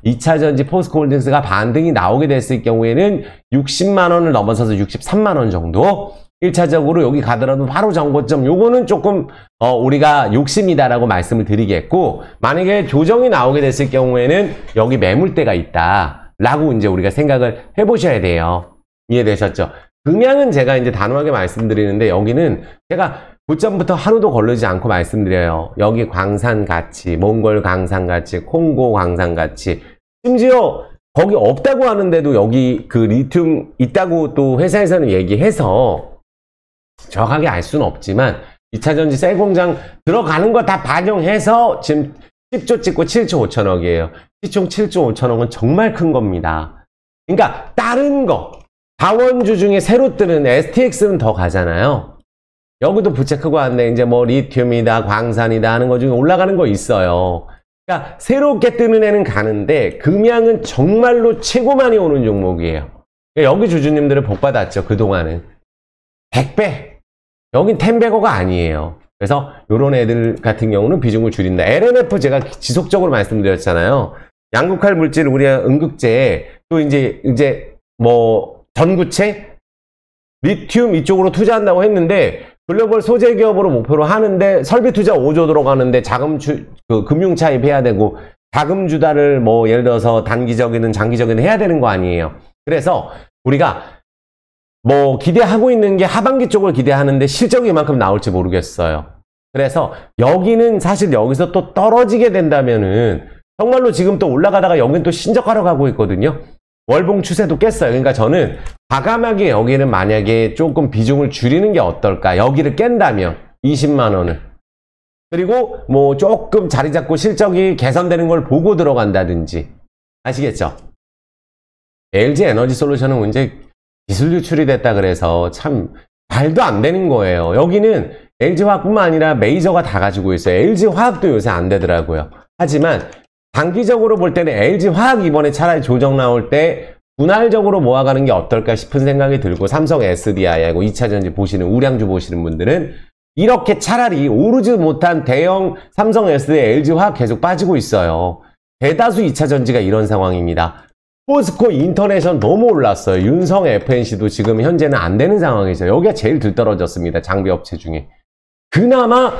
2차전지 포스코홀딩스가 반등이 나오게 됐을 경우에는 60만 원을 넘어서서 63만 원 정도 1차적으로 여기 가더라도 바로 정고점 요거는 조금 우리가 욕심이다라고 말씀을 드리겠고, 만약에 조정이 나오게 됐을 경우에는 여기 매물대가 있다 라고 이제 우리가 생각을 해보셔야 돼요. 이해되셨죠? 금양은 제가 이제 단호하게 말씀드리는데 여기는 제가 고점부터 하루도 거르지 않고 말씀드려요. 여기 광산가치, 몽골 광산가치, 콩고 광산가치, 심지어 거기 없다고 하는데도 여기 그 리튬 있다고 또 회사에서는 얘기해서 정확하게 알 수는 없지만 2차전지 셀 공장 들어가는 거 다 반영해서 지금 10조 찍고 7조 5천억이에요. 시총 7조 5천억은 정말 큰 겁니다. 그러니까 다른 거 다원주 중에 새로 뜨는 STX는 더 가잖아요. 여기도 부채 크고 왔네. 이제 뭐 리튬이다 광산이다 하는 거 중에 올라가는 거 있어요. 그러니까 새롭게 뜨는 애는 가는데 금양은 정말로 최고 많이 오는 종목이에요. 그러니까 여기 주주님들은 복 받았죠. 그동안은 100배, 여긴 10배고가 아니에요. 그래서 요런 애들 같은 경우는 비중을 줄인다. LNF 제가 지속적으로 말씀드렸잖아요. 양극할 물질 우리가 음극재, 또 이제 뭐 전구체, 리튬 이쪽으로 투자한다고 했는데 글로벌 소재 기업으로 목표로 하는데 설비 투자 5조 들어가는데 자금 금융 차입해야 되고 자금 주다를 뭐 예를 들어서 단기적이든 장기적이든 해야 되는 거 아니에요. 그래서 우리가 뭐 기대하고 있는 게 하반기 쪽을 기대하는데 실적이 이만큼 나올지 모르겠어요. 그래서 여기는 사실 여기서 또 떨어지게 된다면은 정말로 지금 또 올라가다가 여기는 또 신저가로 가고 있거든요. 월봉 추세도 깼어요. 그러니까 저는 과감하게 여기는 만약에 조금 비중을 줄이는 게 어떨까. 여기를 깬다면 20만 원을. 그리고 뭐 조금 자리 잡고 실적이 개선되는 걸 보고 들어간다든지. 아시겠죠? LG 에너지 솔루션은 이제 기술 유출이 됐다 그래서 참 말도 안 되는 거예요. 여기는 LG화학뿐만 아니라 메이저가 다 가지고 있어요. LG화학도 요새 안 되더라고요. 하지만 단기적으로 볼 때는 LG화학 이번에 차라리 조정 나올 때 분할적으로 모아가는 게 어떨까 싶은 생각이 들고, 삼성 SDI하고 2차전지 보시는 우량주 보시는 분들은 이렇게 차라리 오르지 못한 대형 삼성 SDI, LG화학 계속 빠지고 있어요. 대다수 2차전지가 이런 상황입니다. 포스코 인터내셔널 너무 올랐어요. 윤성 FNC도 지금 현재는 안 되는 상황이죠. 여기가 제일 들떨어졌습니다. 장비업체 중에. 그나마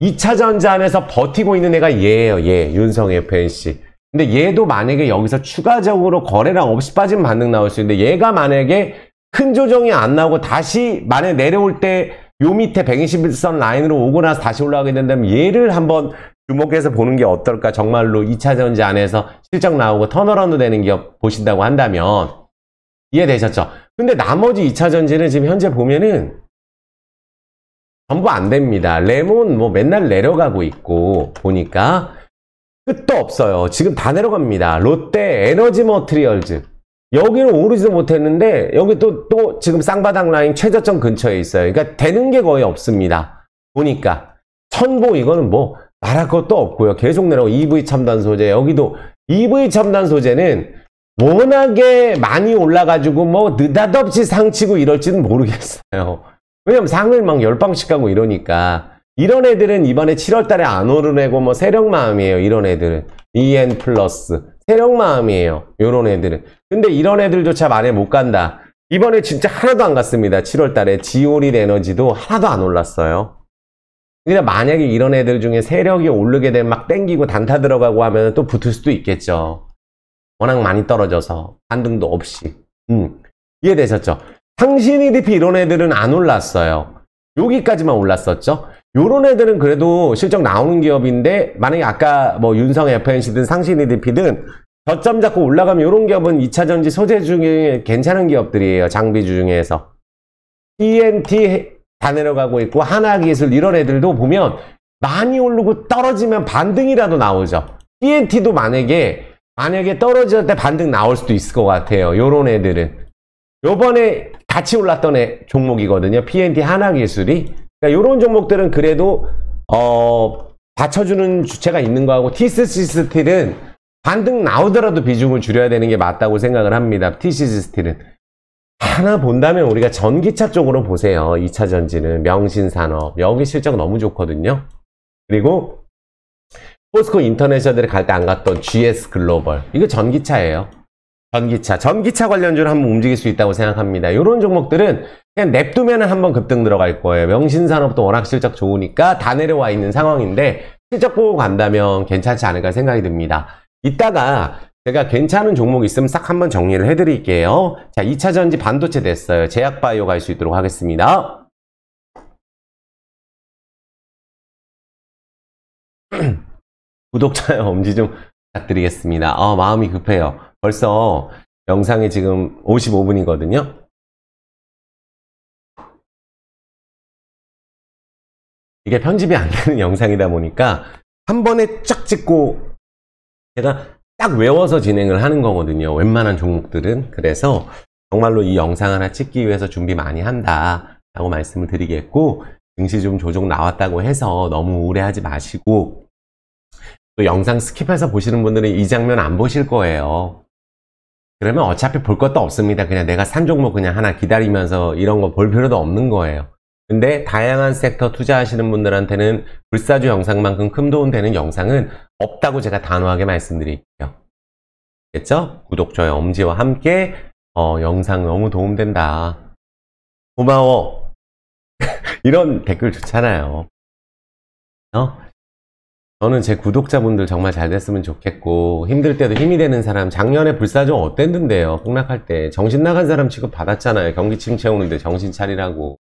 2차전지 안에서 버티고 있는 애가 얘예요. 얘. 윤성 FNC. 근데 얘도 만약에 여기서 추가적으로 거래량 없이 빠지면 반등 나올 수 있는데, 얘가 만약에 큰 조정이 안 나오고 다시 만약에 내려올 때 요 밑에 121선 라인으로 오고 나서 다시 올라가게 된다면 얘를 한번 주목해서 보는 게 어떨까. 정말로 2차전지 안에서 실적 나오고 턴어라운드 되는 기업 보신다고 한다면. 이해되셨죠? 근데 나머지 2차전지는 지금 현재 보면은 전부 안 됩니다. 레몬 뭐 맨날 내려가고 있고 보니까 끝도 없어요. 지금 다 내려갑니다. 롯데 에너지 머티리얼즈 여기는 오르지도 못했는데 여기 또 지금 쌍바닥 라인 최저점 근처에 있어요. 그러니까 되는 게 거의 없습니다. 보니까 천보 이거는 뭐 말할 것도 없고요. 계속 내려가고 EV 첨단 소재, 여기도 EV 첨단 소재는 워낙에 많이 올라가지고 뭐 느닷없이 상치고 이럴지는 모르겠어요. 왜냐면 상을 막 10방씩 가고 이러니까. 이런 애들은 이번에 7월 달에 안 오르내고 뭐 세력마음이에요. 이런 애들은. EN 플러스. 세력마음이에요. 요런 애들은. 근데 이런 애들조차 만에 못 간다. 이번에 진짜 하나도 안 갔습니다. 7월 달에. 지오릴 에너지도 하나도 안 올랐어요. 근데 만약에 이런 애들 중에 세력이 오르게 되면 막 땡기고 단타 들어가고 하면 또 붙을 수도 있겠죠. 워낙 많이 떨어져서. 반등도 없이. 이해되셨죠? 상신 EDP 이런 애들은 안 올랐어요. 여기까지만 올랐었죠. 요런 애들은 그래도 실적 나오는 기업인데, 만약에 아까 뭐 윤성 FNC든 상신 EDP든 저점 잡고 올라가면 요런 기업은 2차전지 소재 중에 괜찮은 기업들이에요. 장비주 중에서. TNT 다 내려가고 있고, 하나기술 이런 애들도 보면 많이 오르고 떨어지면 반등이라도 나오죠. TNT도 만약에 떨어질 때 반등 나올 수도 있을 것 같아요. 요런 애들은. 요번에 같이 올랐던 종목이거든요. PNT 하나기술이. 그러니까 요런 종목들은 그래도 받쳐주는 주체가 있는 거하고 TCC 스틸은 반등 나오더라도 비중을 줄여야 되는 게 맞다고 생각을 합니다. TCC 스틸은. 하나 본다면 우리가 전기차 쪽으로 보세요. 2차 전지는 명신산업. 여기 실적 너무 좋거든요. 그리고 포스코 인터내셔널에 갈 때 안 갔던 GS 글로벌. 이거 전기차예요. 전기차 관련주로 한번 움직일 수 있다고 생각합니다. 이런 종목들은 그냥 냅두면 한번 급등 들어갈 거예요. 명신산업도 워낙 실적 좋으니까 다 내려와 있는 상황인데 실적 보고 간다면 괜찮지 않을까 생각이 듭니다. 이따가 제가 괜찮은 종목 있으면 싹 한번 정리를 해드릴게요. 자, 2차 전지 반도체 됐어요. 제약바이오 갈 수 있도록 하겠습니다. 구독자의 엄지 좀 부탁드리겠습니다. 마음이 급해요. 벌써 영상이 지금 55분이거든요. 이게 편집이 안 되는 영상이다 보니까 한 번에 쫙 찍고 제가 딱 외워서 진행을 하는 거거든요. 웬만한 종목들은. 그래서 정말로 이 영상 하나 찍기 위해서 준비 많이 한다 라고 말씀을 드리겠고, 증시 좀 조정 나왔다고 해서 너무 우울해하지 마시고, 또 영상 스킵해서 보시는 분들은 이 장면 안 보실 거예요. 그러면 어차피 볼 것도 없습니다. 그냥 내가 산 종목 그냥 하나 기다리면서 이런 거 볼 필요도 없는 거예요. 근데 다양한 섹터 투자하시는 분들한테는 불사조 영상만큼 큰 도움 되는 영상은 없다고 제가 단호하게 말씀드릴게요. 알겠죠? 구독, 좋아요, 엄지와 함께 영상 너무 도움된다. 고마워. 이런 댓글 좋잖아요. 저는 제 구독자분들 정말 잘 됐으면 좋겠고, 힘들 때도 힘이 되는 사람, 작년에 불사조 어땠는데요? 폭락할 때 정신 나간 사람 취급 받았잖아요. 경기침 채우는데 정신 차리라고.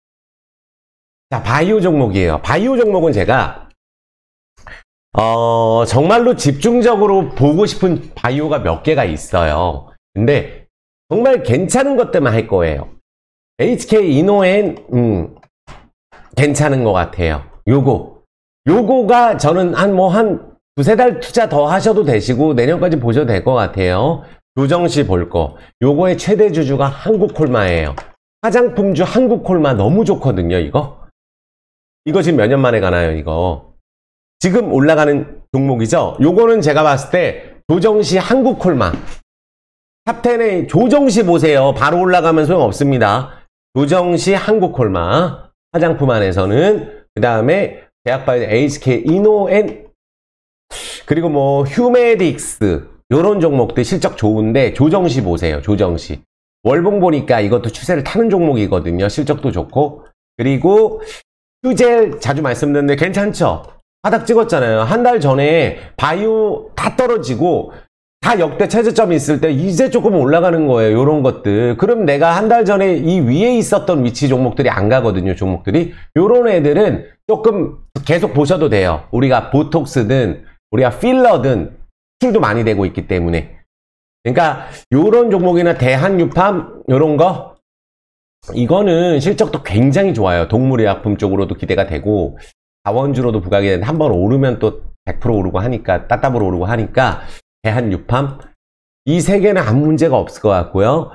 자, 바이오 종목이에요. 바이오 종목은 제가 정말로 집중적으로 보고 싶은 바이오가 몇 개가 있어요. 근데 정말 괜찮은 것들만 할 거예요. HK 이노엔 괜찮은 것 같아요. 요거가 저는 한 두세 달 투자 더 하셔도 되시고 내년까지 보셔도 될 것 같아요. 조정시 볼 거. 요거의 최대 주주가 한국콜마예요. 화장품주 한국콜마 너무 좋거든요. 이거 지금 몇 년 만에 가나요? 이거 지금 올라가는 종목이죠. 요거는 제가 봤을 때 조정시 한국콜마 탑10에 조정시 보세요. 바로 올라가면 소용없습니다. 조정시 한국콜마 화장품 안에서는, 그 다음에 제약바이오 HK 이노엔, 그리고 뭐 휴메딕스, 요런 종목들 실적 좋은데 조정시 보세요. 조정시 월봉 보니까 이것도 추세를 타는 종목이거든요. 실적도 좋고. 그리고 휴젤 자주 말씀드렸는데 괜찮죠? 바닥 찍었잖아요. 한 달 전에 바이오 다 떨어지고 다 역대 최저점이 있을 때 이제 조금 올라가는 거예요. 요런 것들. 그럼 내가 한 달 전에 이 위에 있었던 위치 종목들이 안 가거든요. 종목들이. 요런 애들은 조금 계속 보셔도 돼요. 우리가 보톡스든 우리가 필러든 수출도 많이 되고 있기 때문에. 그러니까 요런 종목이나 대한유팜 요런 거, 이거는 실적도 굉장히 좋아요. 동물의약품 쪽으로도 기대가 되고 자원주로도 부각이 되는데 한번 오르면 또 100% 오르고 하니까, 따따블 오르고 하니까 대한유팜 이 세 개는 아무 문제가 없을 것 같고요.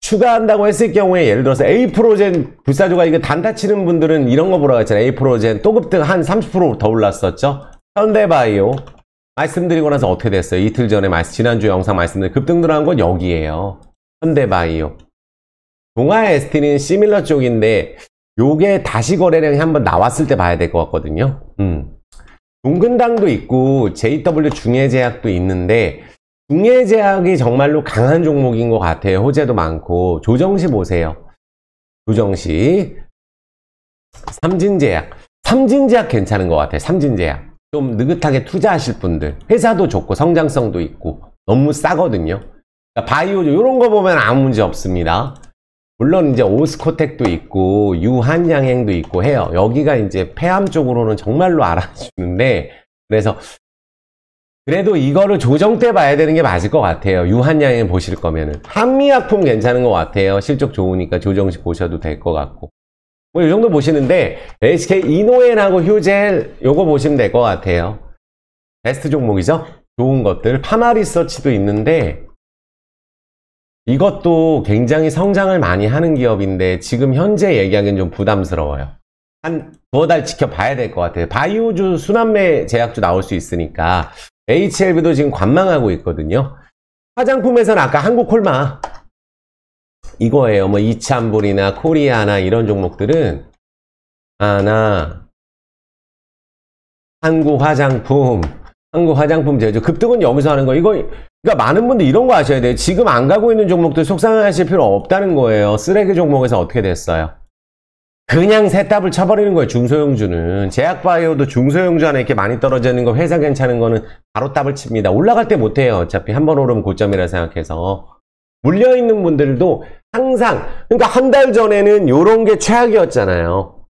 추가한다고 했을 경우에 예를 들어서 에이프로젠 불사조가 이거 단타 치는 분들은 이런 거 보라고 했잖아요. 에이프로젠 또 급등 한 30% 더 올랐었죠. 현대바이오 말씀드리고 나서 어떻게 됐어요? 이틀 전에 지난주 영상 말씀드린 급등 들어간 건 여기에요. 현대바이오. 동아 ST는 시밀러 쪽인데 요게 다시 거래량이 한번 나왔을 때 봐야 될 것 같거든요. 동근당도 있고 JW 중해제약도 있는데 중해제약이 정말로 강한 종목인 것 같아요. 호재도 많고. 조정시 보세요. 조정시. 삼진제약 괜찮은 것 같아요. 삼진제약 좀 느긋하게 투자하실 분들, 회사도 좋고 성장성도 있고 너무 싸거든요. 그러니까 바이오 이런 거 보면 아무 문제 없습니다. 물론 이제 오스코텍도 있고 유한양행도 있고 해요. 여기가 이제 폐암 쪽으로는 정말로 알아주는데, 그래서 그래도 이거를 조정 때 봐야 되는 게 맞을 것 같아요. 유한양행 보실 거면은. 한미약품 괜찮은 것 같아요. 실적 좋으니까 조정시 보셔도 될 것 같고. 뭐 이 정도 보시는데 HK 이노엔하고 휴젤 요거 보시면 될 것 같아요. 베스트 종목이죠. 좋은 것들. 파마리서치도 있는데 이것도 굉장히 성장을 많이 하는 기업인데 지금 현재 얘기하기는 좀 부담스러워요. 한 두어 달 지켜봐야 될 것 같아요. 바이오주 순환매 제약주 나올 수 있으니까 HLB도 지금 관망하고 있거든요. 화장품에서는 아까 한국콜마 이거예요. 뭐 이찬불이나 코리아나 이런 종목들은 한국화장품 제조 급등은 여기서 하는 거. 이거 그러니까 많은 분들 이런 거 아셔야 돼요. 지금 안 가고 있는 종목들 속상하실 필요 없다는 거예요. 쓰레기 종목에서 어떻게 됐어요? 그냥 새답을 쳐버리는 거예요. 중소형주는. 제약바이오도 중소형주 안에 이렇게 많이 떨어지는 거, 회사 괜찮은 거는 바로 답을 칩니다. 올라갈 때 못해요. 어차피 한 번 오르면 고점이라 생각해서. 물려있는 분들도 항상, 그러니까 한 달 전에는 요런 게 최악이었잖아요.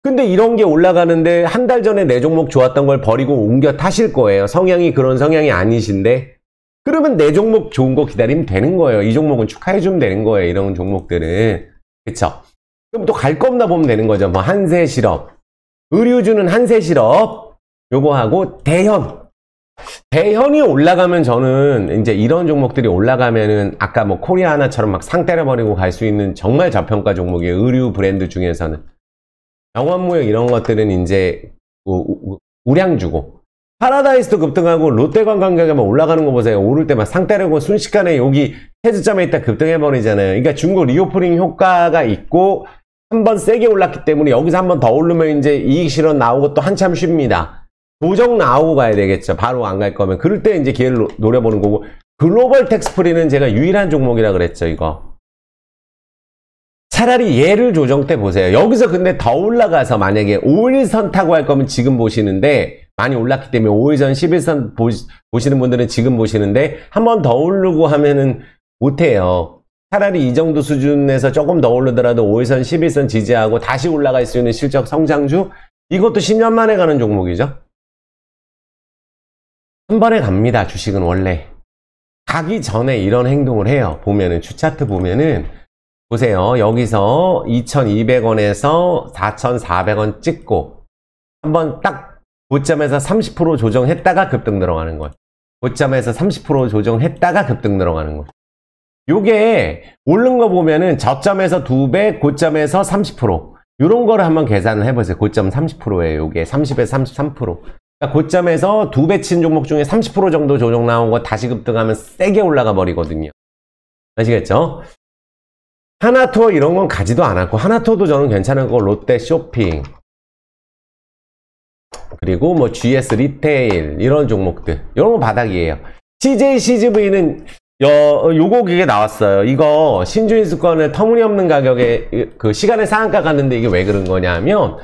근데 이런 게 올라가는데 한 달 전에 내 종목 좋았던 걸 버리고 옮겨 타실 거예요. 성향이 그런 성향이 아니신데. 그러면 내 종목 좋은 거 기다리면 되는 거예요. 이 종목은 축하해주면 되는 거예요. 이런 종목들은. 그쵸? 그럼 또 갈 거 없나 보면 되는 거죠. 뭐 한세실업, 의류주는 한세실업, 요거 하고 대현이 올라가면 저는 이제 이런 종목들이 올라가면은 아까 뭐 코리아나처럼 막 상 때려버리고 갈 수 있는 정말 저평가 종목이에요. 의류 브랜드 중에서는. 영환무역 이런 것들은 이제 우량주고. 파라다이스도 급등하고 롯데관광객에만 올라가는 거 보세요. 오를 때 막 상 때리고 순식간에 여기 해저점에 있다 급등해버리잖아요. 그러니까 중국 리오프닝 효과가 있고 한번 세게 올랐기 때문에 여기서 한번 더 오르면 이제 이익 실현 나오고 또 한참 쉽니다. 도정 나오고 가야 되겠죠. 바로 안 갈 거면. 그럴 때 이제 기회를 노려보는 거고. 글로벌 텍스프리는 제가 유일한 종목이라 그랬죠, 이거. 차라리 얘를 조정 때 보세요. 여기서 근데 더 올라가서 만약에 5일선 타고 할 거면 지금 보시는데 많이 올랐기 때문에 5일선, 11선 보시는 분들은 지금 보시는데 한 번 더 오르고 하면은 못해요. 차라리 이 정도 수준에서 조금 더 오르더라도 5일선, 11선 지지하고 다시 올라갈 수 있는 실적 성장주? 이것도 10년 만에 가는 종목이죠. 한 번에 갑니다. 주식은 원래. 가기 전에 이런 행동을 해요. 보면은 주차트 보면은 보세요. 여기서 2,200원에서 4,400원 찍고 한번 딱 고점에서 30% 조정했다가 급등 들어가는 거예요. 고점에서 30% 조정했다가 급등 들어가는 거예요. 요게 오른 거 보면은 저점에서 2배, 고점에서 30%. 요런 거를 한번 계산을 해보세요. 고점 30%예요. 요게 30에서 33%. 그러니까 고점에서 2배 친 종목 중에 30% 정도 조정 나온 거 다시 급등하면 세게 올라가 버리거든요. 아시겠죠? 하나투어 이런 건 가지도 않았고, 하나투어도 저는 괜찮은 거, 롯데 쇼핑. 그리고 뭐 GS 리테일, 이런 종목들. 이런 거 바닥이에요. CJ CGV는 요거 그게 나왔어요. 이거 신주인수권을 터무니없는 가격에 그 시간의 상한가 갔는데 이게 왜 그런 거냐면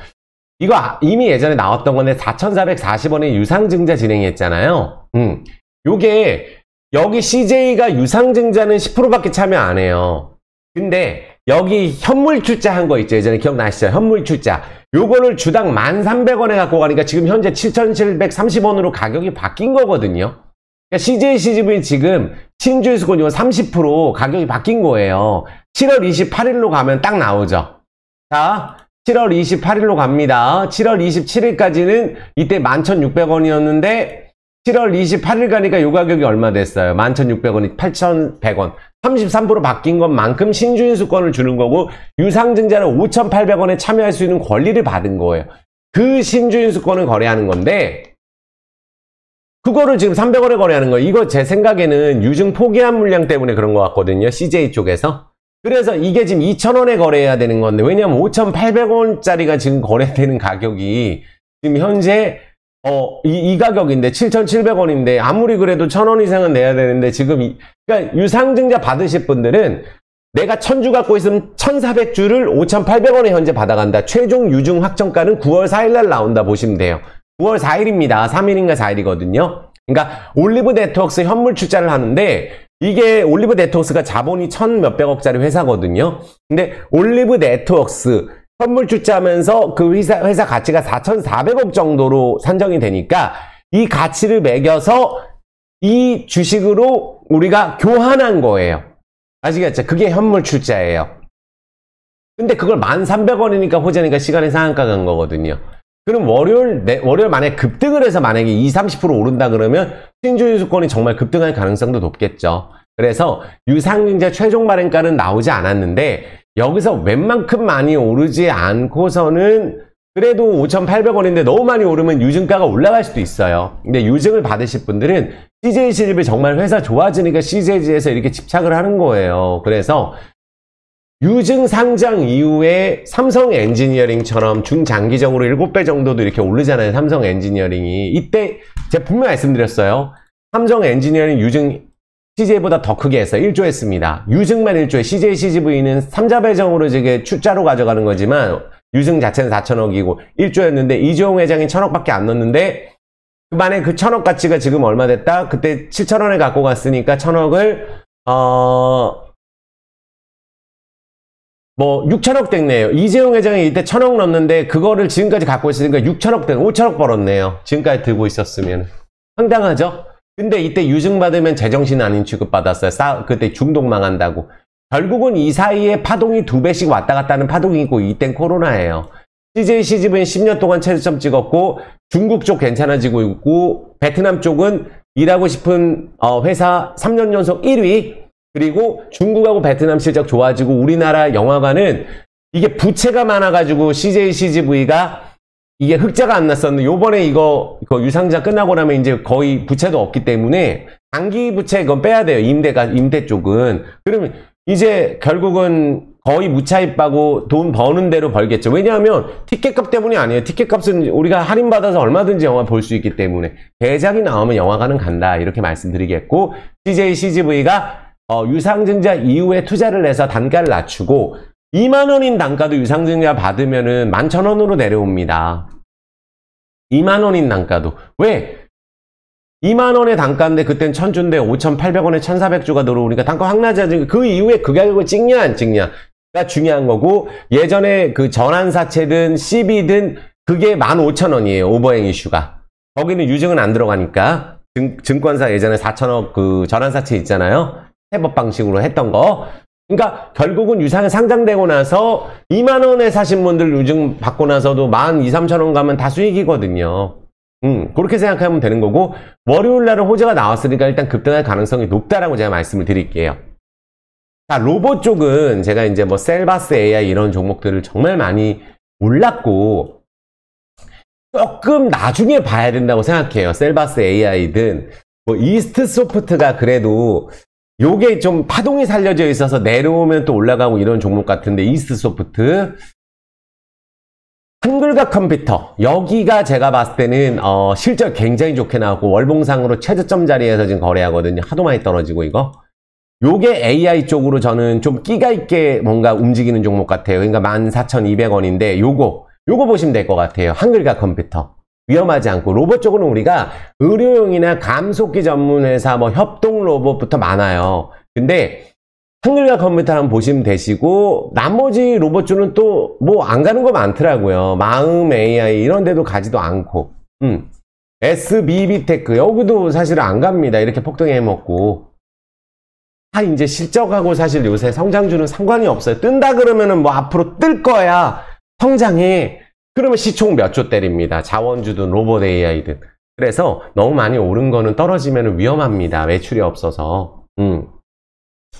이거 이미 예전에 나왔던 건데 4,440원에 유상증자 진행했잖아요. 요게 여기 CJ가 유상증자는 10%밖에 참여 안 해요. 근데 여기 현물출자 한 거 있죠. 예전에 기억나시죠? 현물출자. 요거를 주당 1,300원에 갖고 가니까 지금 현재 7,730원으로 가격이 바뀐 거거든요. 그러니까 CJ, CGV 지금 신주인수권 이거 30% 가격이 바뀐 거예요. 7월 28일로 가면 딱 나오죠. 자, 7월 28일로 갑니다. 7월 27일까지는 이때 11,600원이었는데 7월 28일 가니까 요 가격이 얼마 됐어요? 11,600원이 8,100원. 33% 바뀐 것만큼 신주인수권을 주는 거고 유상증자는 5,800원에 참여할 수 있는 권리를 받은 거예요. 그 신주인수권을 거래하는 건데 그거를 지금 300원에 거래하는 거예요. 이거 제 생각에는 유증 포기한 물량 때문에 그런 것 같거든요. CJ 쪽에서. 그래서 이게 지금 2,000원에 거래해야 되는 건데 왜냐면 5,800원짜리가 지금 거래되는 가격이 지금 현재 이 가격인데 7,700원인데 아무리 그래도 1,000원 이상은 내야 되는데 지금 그러니까 유상증자 받으실 분들은 내가 1,000주 갖고 있으면 1,400주를 5,800원에 현재 받아간다. 최종 유증 확정가는 9월 4일날 나온다 보시면 돼요. 9월 4일입니다. 3일인가 4일이거든요. 그러니까 올리브 네트워크스 현물 출자를 하는데 이게 올리브 네트워크스가 자본이 1,000 몇백억짜리 회사거든요. 근데 올리브 네트워크스 현물 출자하면서 그 회사 가치가 4,400억 정도로 산정이 되니까 이 가치를 매겨서 이 주식으로 우리가 교환한 거예요. 아시겠죠? 그게 현물 출자예요. 근데 그걸 1,300원이니까 호재니까 시간의 상한가 간 거거든요. 그럼 월요일 만약에 급등을 해서 만약에 20-30% 오른다 그러면 신주인수권이 정말 급등할 가능성도 높겠죠. 그래서 유상증자 최종 발행가는 나오지 않았는데 여기서 웬만큼 많이 오르지 않고서는 그래도 5,800원인데 너무 많이 오르면 유증가가 올라갈 수도 있어요. 근데 유증을 받으실 분들은 CJC집이 정말 회사 좋아지니까 CJC에서 이렇게 집착을 하는 거예요. 그래서 유증 상장 이후에 삼성 엔지니어링처럼 중장기적으로 7배 정도도 이렇게 오르잖아요. 삼성 엔지니어링이. 이때 제가 분명히 말씀드렸어요. 삼성 엔지니어링 유증 CJ보다 더 크게 했어요. 1조 했습니다. 유증만 1조에 CJ CGV는 3자배정으로 이게 출자로 가져가는 거지만 유증 자체는 4천억이고 1조였는데 이재용 회장이 1,000억밖에 안 넣었는데 그만에 그 1,000억 가치가 지금 얼마 됐다? 그때 7,000원에 갖고 갔으니까 1,000억을 6천억 됐네요. 이재용 회장이 이때 1,000억 넣었는데 그거를 지금까지 갖고 있으니까 6천억 된 5천억 벌었네요. 지금까지 들고 있었으면. 황당하죠? 근데 이때 유증 받으면 제정신 아닌 취급받았어요. 그때 중독 망한다고. 결국은 이 사이에 파동이 2배씩 왔다 갔다 하는 파동이 있고 이땐 코로나예요. CJ CGV는 10년 동안 최저점 찍었고 중국 쪽 괜찮아지고 있고 베트남 쪽은 일하고 싶은 회사 3년 연속 1위 그리고 중국하고 베트남 실적 좋아지고 우리나라 영화관은 이게 부채가 많아가지고 CJ CGV가 이게 흑자가 안 났었는데 요번에 이거 유상증자 끝나고 나면 이제 거의 부채도 없기 때문에 단기 부채 이건 빼야 돼요. 임대 쪽은. 그러면 이제 결국은 거의 무차입하고 돈 버는 대로 벌겠죠. 왜냐하면 티켓값 때문이 아니에요. 티켓값은 우리가 할인받아서 얼마든지 영화 볼 수 있기 때문에 대작이 나오면 영화관은 간다 이렇게 말씀드리겠고 CJ CGV가 유상증자 이후에 투자를 해서 단가를 낮추고 2만원인 단가도 유상증자 받으면은 11,000원으로 내려옵니다. 2만원인 단가도. 왜? 2만원의 단가인데 그땐 1,000주인데 5,800원에 1,400주가 들어오니까 단가 확 낮아지니까 그 이후에 그 가격을 찍냐 안 찍냐가 중요한 거고 예전에 그 전환사채든 CB든 그게 15,000원이에요. 오버행 이슈가. 거기는 유증은 안 들어가니까 증권사 예전에 4,000억 그 전환사채 있잖아요. 해법 방식으로 했던 거. 그러니까 결국은 유상이 상장되고 나서 2만원에 사신 분들 유증 받고 나서도 12,000~13,000원 가면 다 수익이거든요. 그렇게 생각하면 되는 거고 월요일날은 호재가 나왔으니까 일단 급등할 가능성이 높다라고 제가 말씀을 드릴게요. 자, 로봇 쪽은 제가 이제 뭐 셀바스 AI 이런 종목들을 정말 많이 몰랐고 조금 나중에 봐야 된다고 생각해요. 셀바스 AI든 뭐 이스트 소프트가 그래도 요게 좀 파동이 살려져 있어서 내려오면 또 올라가고 이런 종목 같은데 이스트 소프트 한글과 컴퓨터 여기가 제가 봤을 때는 실적 굉장히 좋게 나왔고 월봉상으로 최저점 자리에서 지금 거래하거든요. 하도 많이 떨어지고 이거 요게 AI 쪽으로 저는 좀 끼가 있게 뭔가 움직이는 종목 같아요. 그러니까 14,200원인데 요거 보시면 될 것 같아요. 한글과 컴퓨터 위험하지 않고 로봇 쪽으로는 우리가 의료용이나 감속기 전문 회사 뭐 협동 로봇부터 많아요. 근데 한글과 컴퓨터 한번 보시면 되시고 나머지 로봇 쪽은 또 뭐 안 가는 거 많더라고요. 마음 AI 이런 데도 가지도 않고 SBB테크 여기도 사실 안 갑니다. 이렇게 폭등해 먹고 다 이제 실적하고 사실 요새 성장주는 상관이 없어요. 뜬다 그러면은 뭐 앞으로 뜰 거야 성장해 그러면 시총 몇 조 때립니다. 자원주든 로봇 AI든. 그래서 너무 많이 오른 거는 떨어지면 위험합니다. 매출이 없어서.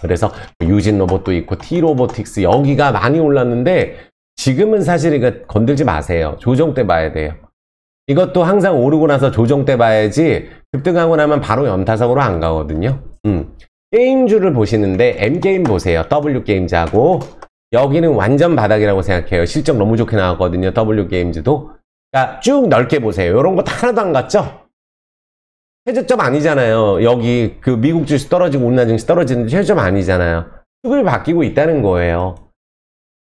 그래서 유진 로봇도 있고 T로보틱스 여기가 많이 올랐는데 지금은 사실 이거 건들지 마세요. 조정 때 봐야 돼요. 이것도 항상 오르고 나서 조정 때 봐야지 급등하고 나면 바로 연타석으로 안 가거든요. 게임주를 보시는데 M게임 보세요. W게임즈하고 여기는 완전 바닥이라고 생각해요. 실적 너무 좋게 나왔거든요. W게임즈도. 그러니까 쭉 넓게 보세요. 이런 거 하나도 안 갔죠? 최저점 아니잖아요. 여기 그 미국 주식 떨어지고 우리나라 증시 떨어지는데 최저점 아니잖아요. 수급이 바뀌고 있다는 거예요.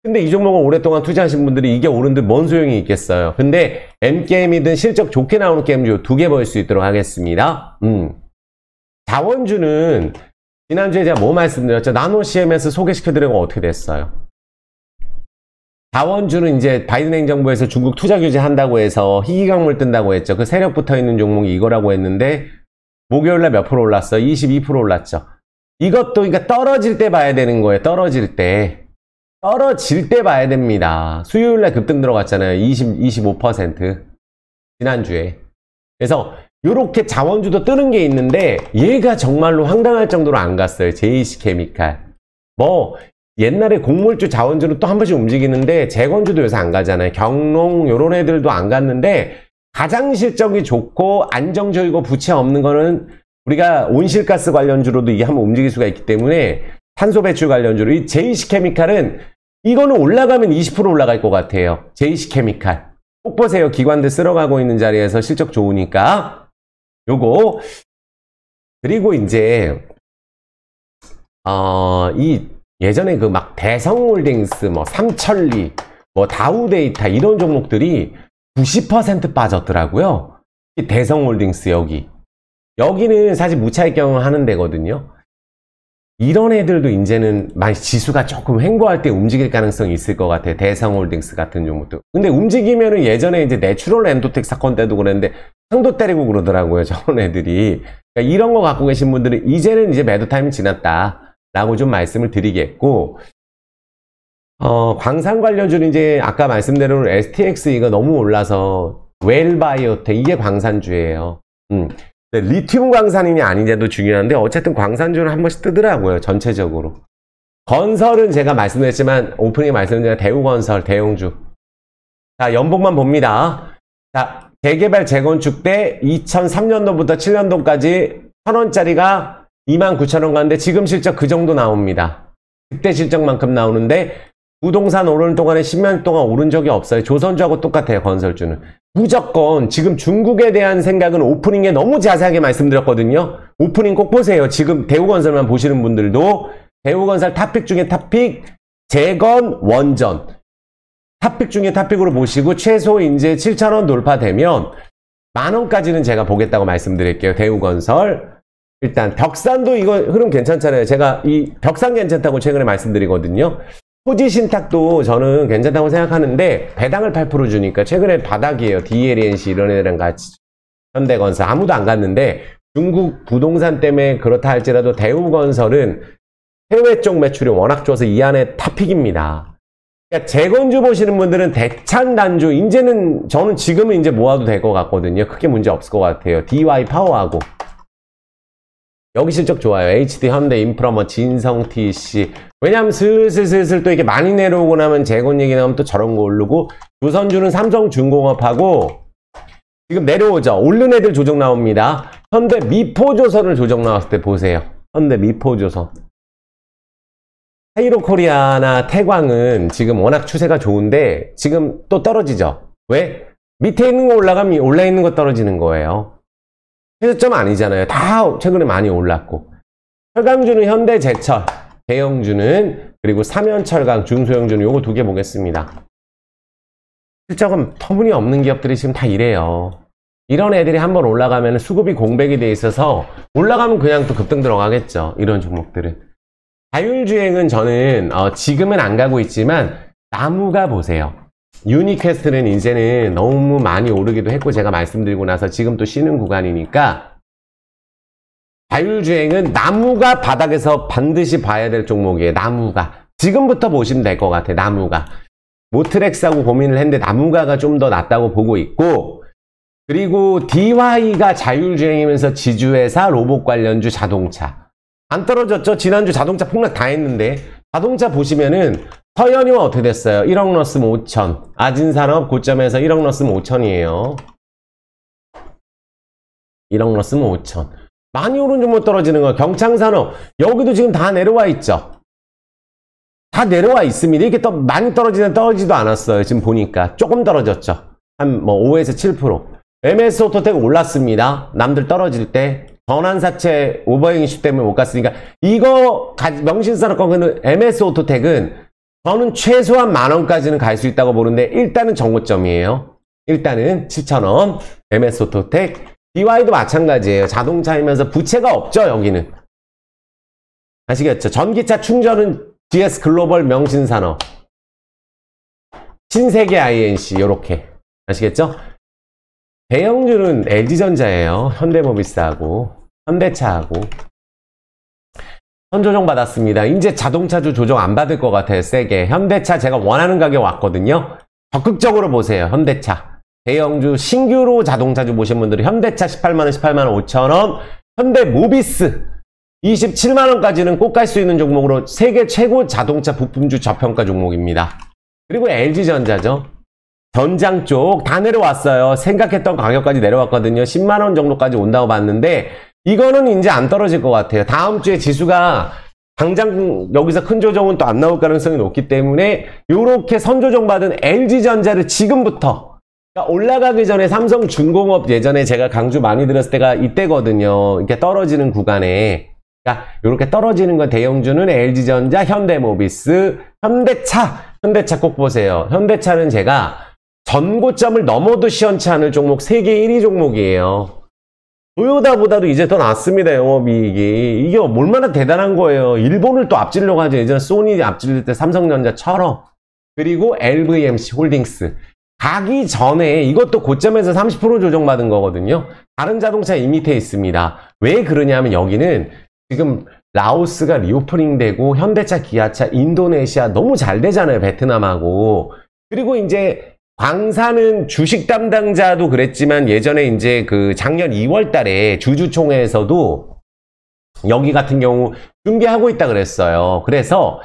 근데 이 종목을 오랫동안 투자하신 분들이 이게 오른데 뭔 소용이 있겠어요. 근데 M게임이든 실적 좋게 나오는 게임주 2개 볼 수 있도록 하겠습니다. 자원주는 지난주에 제가 뭐 말씀드렸죠? 나노 CMS 소개시켜드린 거 어떻게 됐어요? 자원주는 이제 바이든 행정부에서 중국 투자 규제 한다고 해서 희귀광물 뜬다고 했죠. 그 세력 붙어 있는 종목이 이거라고 했는데 목요일날 몇 프로 올랐어요? 22% 올랐죠. 이것도 그러니까 떨어질 때 봐야 되는 거예요. 떨어질 때 봐야 됩니다. 수요일날 급등 들어갔잖아요. 25% 지난주에. 그래서 요렇게 자원주도 뜨는 게 있는데 얘가 정말로 황당할 정도로 안 갔어요. JC케미칼. 뭐 옛날에 곡물주, 자원주는 또 한 번씩 움직이는데 재건주도 요새 안 가잖아요. 경농 요런 애들도 안 갔는데 가장 실적이 좋고 안정적이고 부채 없는 거는 우리가 온실가스 관련주로도 이게 한번 움직일 수가 있기 때문에 탄소 배출 관련주로 이 JC케미칼은 이거는 올라가면 20% 올라갈 것 같아요. JC케미칼. 꼭 보세요. 기관들 쓸어가고 있는 자리에서 실적 좋으니까. 요거. 그리고 이제, 이 예전에 그 막 대성홀딩스, 뭐 삼천리, 뭐 다우데이터 이런 종목들이 90% 빠졌더라고요. 대성홀딩스 여기는 사실 무차익 경영하는 데거든요. 이런 애들도 이제는 많이 지수가 조금 횡보할 때 움직일 가능성이 있을 것 같아요. 대성홀딩스 같은 종목도. 근데 움직이면은 예전에 이제 내추럴 엔도텍 사건 때도 그랬는데 상도 때리고 그러더라고요. 저런 애들이. 그러니까 이런 거 갖고 계신 분들은 이제는 이제 매도 타임이 지났다 라고 좀 말씀을 드리겠고, 광산 관련주는 이제 아까 말씀대로 STX 이거 너무 올라서 웰바이오텍 이게 광산주예요. 리튬 광산이냐 아니냐도 중요한데 어쨌든 광산주는 한 번씩 뜨더라고요. 전체적으로. 건설은 제가 말씀드렸지만 오프닝에 말씀드린 대우건설, 대용주. 자, 연봉만 봅니다. 자, 재개발, 재건축 때 2003년도부터 7년도까지 1,000원짜리가 29,000원 갔는데 지금 실적 그 정도 나옵니다. 그때 실적만큼 나오는데 부동산 오르는 동안에 10년 동안 오른 적이 없어요. 조선주하고 똑같아요. 건설주는. 무조건 지금 중국에 대한 생각은 오프닝에 너무 자세하게 말씀드렸거든요. 오프닝 꼭 보세요. 지금 대우건설만 보시는 분들도 대우건설 탑픽 중에 탑픽, 재건, 원전. 탑픽 중에 탑픽으로 보시고 최소 이제 7,000원 돌파되면 만원까지는 제가 보겠다고 말씀드릴게요. 대우건설. 일단 벽산도 이거 흐름 괜찮잖아요. 제가 이 벽산 괜찮다고 최근에 말씀드리거든요. 토지신탁도 저는 괜찮다고 생각하는데 배당을 8% 주니까 최근에 바닥이에요. DLNC 이런 애들이랑 같이. 현대건설 아무도 안 갔는데 중국 부동산 때문에 그렇다 할지라도 대우건설은 해외 쪽 매출이 워낙 좋아서 이 안에 탑픽입니다. 그러니까 재건주 보시는 분들은 대찬단주 이제는 저는 지금은 이제 모아도 될 것 같거든요. 크게 문제 없을 것 같아요. DY 파워하고 여기 실적 좋아요. HD, 현대, 인프라, 뭐 진성, TC. 왜냐면 슬슬 또 이렇게 많이 내려오고 나면 재건 얘기 나오면 또 저런 거 오르고, 조선주는 삼성중공업하고 지금 내려오죠. 오른 애들 조정 나옵니다. 현대 미포조선을 조정 나왔을 때 보세요. 현대 미포조선. 헤이로코리아나 태광은 지금 워낙 추세가 좋은데 지금 또 떨어지죠. 왜? 밑에 있는 거 올라가면 올라 있는 거 떨어지는 거예요. 최저점 아니잖아요. 다 최근에 많이 올랐고. 철강주는 현대제철, 대형주는 그리고 삼연철강, 중소형주는 요거 두 개 보겠습니다. 실적은 터무니없는 기업들이 지금 다 이래요. 이런 애들이 한번 올라가면 수급이 공백이 돼 있어서 올라가면 그냥 또 급등 들어가겠죠. 이런 종목들은. 자율주행은 저는 지금은 안 가고 있지만 나무가 보세요. 유니퀘스트는 이제는 너무 많이 오르기도 했고 제가 말씀드리고 나서 지금 또 쉬는 구간이니까 자율주행은 나무가 바닥에서 반드시 봐야 될 종목이에요. 나무가. 지금부터 보시면 될 것 같아요. 나무가. 모트렉스하고 고민을 했는데 나무가가 좀 더 낫다고 보고 있고, 그리고 DY가 자율주행이면서 지주회사, 로봇 관련주, 자동차. 안 떨어졌죠? 지난주 자동차 폭락 다 했는데 자동차 보시면은 서현이와 어떻게 됐어요? 1억 넣었으면 5천. 아진산업 고점에서 1억 넣었으면 5천이에요. 1억 넣었으면 5천. 많이 오른 종목 떨어지는 거. 경창산업 여기도 지금 다 내려와 있죠. 다 내려와 있습니다. 이렇게 또 많이 떨어지지도 않았어요. 지금 보니까 조금 떨어졌죠. 한 뭐 5에서 7%. MS오토텍 올랐습니다. 남들 떨어질 때. 전환사채 오버행 이슈 때문에 못 갔으니까. 이거 명신산업 거는 MS오토텍은 저는 최소한 만원까지는 갈 수 있다고 보는데 일단은 정고점이에요. 일단은 7,000원. MS오토텍. DY도 마찬가지예요. 자동차이면서 부채가 없죠. 여기는. 아시겠죠? 전기차 충전은 GS글로벌, 명신산업, 신세계 INC 요렇게. 아시겠죠? 대형주는 LG전자예요. 현대모비스하고 현대차하고. 선조정 받았습니다. 이제 자동차주 조정 안 받을 것 같아요. 세게. 현대차 제가 원하는 가격 왔거든요. 적극적으로 보세요. 현대차. 대형주 신규로 자동차주 보신 분들은 현대차 18만원, 18만 5천원. 현대모비스 27만원까지는 꼭 갈 수 있는 종목으로 세계 최고 자동차 부품주 저평가 종목입니다. 그리고 LG전자죠. 전장 쪽 다 내려왔어요. 생각했던 가격까지 내려왔거든요. 10만원 정도까지 온다고 봤는데 이거는 이제 안 떨어질 것 같아요. 다음 주에 지수가 당장 여기서 큰 조정은 또 안 나올 가능성이 높기 때문에 이렇게 선조정 받은 LG전자를 지금부터, 그러니까 올라가기 전에 삼성중공업 예전에 제가 강조 많이 들었을 때가 이때거든요. 이렇게 떨어지는 구간에, 그러니까 이렇게 떨어지는 거 대형주는 LG전자, 현대모비스, 현대차 꼭 보세요. 현대차는 제가 전고점을 넘어도 시원치 않을 종목 세계 1위 종목이에요. 토요다보다도 이제 더 낫습니다. 영업이익이. 이게 얼마나 대단한 거예요. 일본을 또 앞지르려고 하죠. 예전에 소니 앞지를 때 삼성전자처럼. 그리고 LVMC 홀딩스. 가기 전에 이것도 고점에서 30% 조정받은 거거든요. 다른 자동차 이 밑에 있습니다. 왜 그러냐면 여기는 지금 라오스가 리오프닝 되고 현대차, 기아차, 인도네시아 너무 잘 되잖아요. 베트남하고. 그리고 이제 광산은 주식 담당자도 그랬지만 예전에 이제 그 작년 2월 달에 주주총회에서도 여기 같은 경우 준비하고 있다 그랬어요. 그래서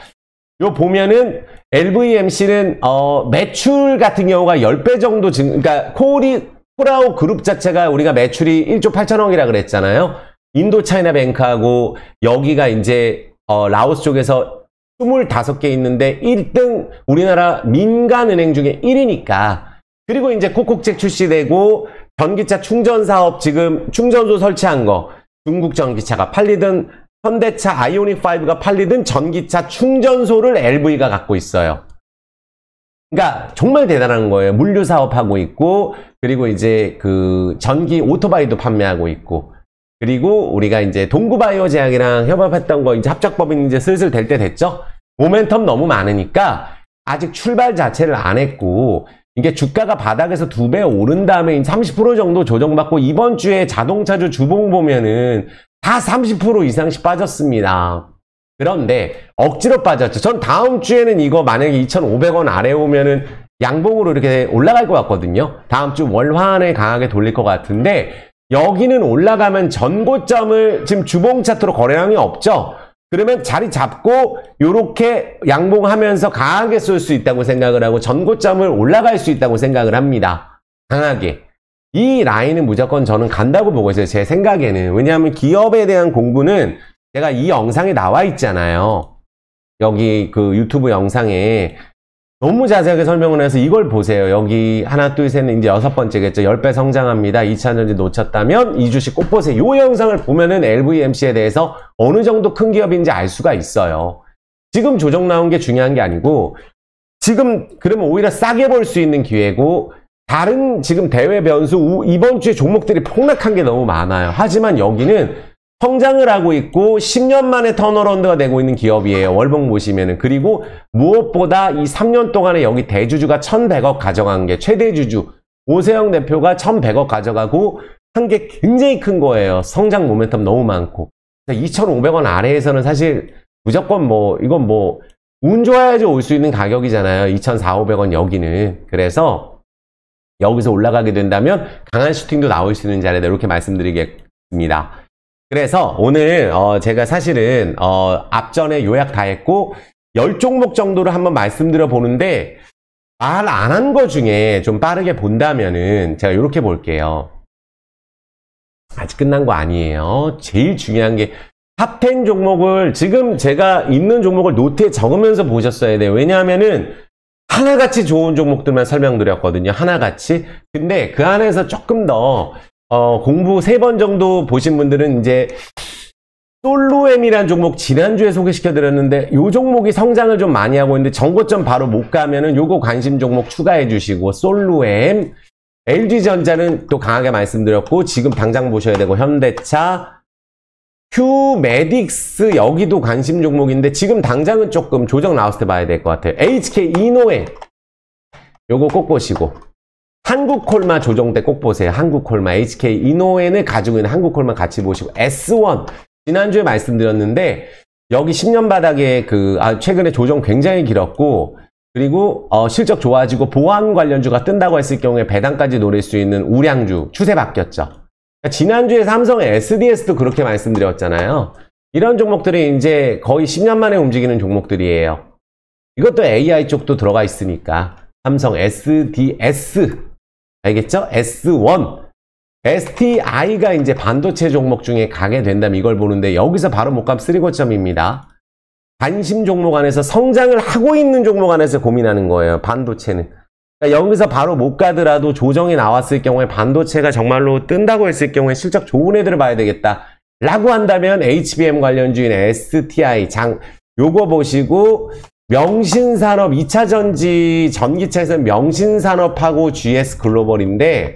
요 보면은 LVMC는 매출 같은 경우가 10배 정도 그러니까 코라오 그룹 자체가 우리가 매출이 1조 8천억이라 그랬잖아요. 인도 차이나뱅크하고 여기가 이제 라오스 쪽에서 25개 있는데 1등 우리나라 민간은행 중에 1위니까. 그리고 이제 코콕잭 출시되고 전기차 충전 사업 지금 충전소 설치한 거, 중국 전기차가 팔리든 현대차 아이오닉5가 팔리든 전기차 충전소를 LV가 갖고 있어요. 그러니까 정말 대단한 거예요. 물류 사업하고 있고, 그리고 이제 그 전기 오토바이도 판매하고 있고, 그리고 우리가 이제 동구바이오 제약이랑 협업했던 거 이제 합작법인 이제 슬슬 될 때 됐죠? 모멘텀 너무 많으니까 아직 출발 자체를 안 했고, 이게 주가가 바닥에서 2배 오른 다음에 30% 정도 조정받고 이번 주에 자동차주 주봉 보면은 다 30% 이상씩 빠졌습니다. 그런데 억지로 빠졌죠. 전 다음 주에는 이거 만약에 2,500원 아래 오면은 양봉으로 이렇게 올라갈 것 같거든요. 다음 주 월화안에 강하게 돌릴 것 같은데 여기는 올라가면 전고점을 지금 주봉 차트로 거래량이 없죠. 그러면 자리 잡고 요렇게 양봉하면서 강하게 쏠 수 있다고 생각을 하고 전고점을 올라갈 수 있다고 생각을 합니다. 강하게. 이 라인은 무조건 저는 간다고 보고 있어요. 제 생각에는. 왜냐하면 기업에 대한 공부는 제가 이 영상에 나와 있잖아요. 여기 그 유튜브 영상에 너무 자세하게 설명을 해서 이걸 보세요. 여기 하나, 둘, 셋, 이제 6번째겠죠. 10배 성장합니다. 2차전지 놓쳤다면 이 주식 꼭 보세요. 이 영상을 보면은 LVMC에 대해서 어느 정도 큰 기업인지 알 수가 있어요. 지금 조정 나온 게 중요한 게 아니고 지금 그러면 오히려 싸게 볼 수 있는 기회고 다른 지금 대외 변수 이번 주에 종목들이 폭락한 게 너무 많아요. 하지만 여기는 성장을 하고 있고 10년 만에 턴어라운드가 되고 있는 기업이에요. 월봉 보시면은. 그리고 무엇보다 이 3년 동안에 여기 대주주가 1,100억 가져간 게 최대 주주 오세영 대표가 1,100억 가져가고 한 게 굉장히 큰 거예요. 성장 모멘텀 너무 많고. 2,500원 아래에서는 사실 무조건 뭐 이건 뭐 운 좋아야지 올 수 있는 가격이잖아요. 2,400~500원 여기는. 그래서 여기서 올라가게 된다면 강한 슈팅도 나올 수 있는 자리다. 이렇게 말씀드리겠습니다. 그래서 오늘 제가 사실은 앞전에 요약 다 했고 10종목 정도를 한번 말씀드려 보는데 말 안 한 거 중에 좀 빠르게 본다면은 제가 이렇게 볼게요. 아직 끝난 거 아니에요. 제일 중요한 게 탑10 종목을 지금 제가 있는 종목을 노트에 적으면서 보셨어야 돼요. 왜냐하면은 하나같이 좋은 종목들만 설명드렸거든요. 하나같이. 근데 그 안에서 조금 더 공부 3번 정도 보신 분들은 이제 솔로엠이라는 종목 지난주에 소개시켜드렸는데 이 종목이 성장을 좀 많이 하고 있는데 전고점 바로 못 가면은 요거 관심 종목 추가해 주시고 솔로엠, LG전자는 또 강하게 말씀드렸고 지금 당장 보셔야 되고 현대차, 휴메딕스 여기도 관심 종목인데 지금 당장은 조금 조정 나왔을 때 봐야 될 것 같아요. HK 이노엔 요거 꼭 보시고 한국콜마 조정 때 꼭 보세요. 한국콜마, HK 이노엔을 가지고 있는 한국콜마 같이 보시고 S1 지난주에 말씀드렸는데 여기 10년 바닥에 최근에 조정 굉장히 길었고 그리고 실적 좋아지고 보안 관련주가 뜬다고 했을 경우에 배당까지 노릴 수 있는 우량주 추세 바뀌었죠. 지난주에 삼성 SDS도 그렇게 말씀드렸잖아요. 이런 종목들이 이제 거의 10년 만에 움직이는 종목들이에요. 이것도 AI 쪽도 들어가 있으니까. 삼성 SDS. 알겠죠? S1. STI가 이제 반도체 종목 중에 가게 된다면 이걸 보는데 여기서 바로 목감 3고점입니다. 관심 종목 안에서 성장을 하고 있는 종목 안에서 고민하는 거예요. 반도체는. 그러니까 여기서 바로 못 가더라도 조정이 나왔을 경우에 반도체가 정말로 뜬다고 했을 경우에 실적 좋은 애들을 봐야 되겠다. 라고 한다면 HBM 관련주인 STI 요거 보시고 명신산업 2차 전지 전기차에서 명신산업하고 GS글로벌인데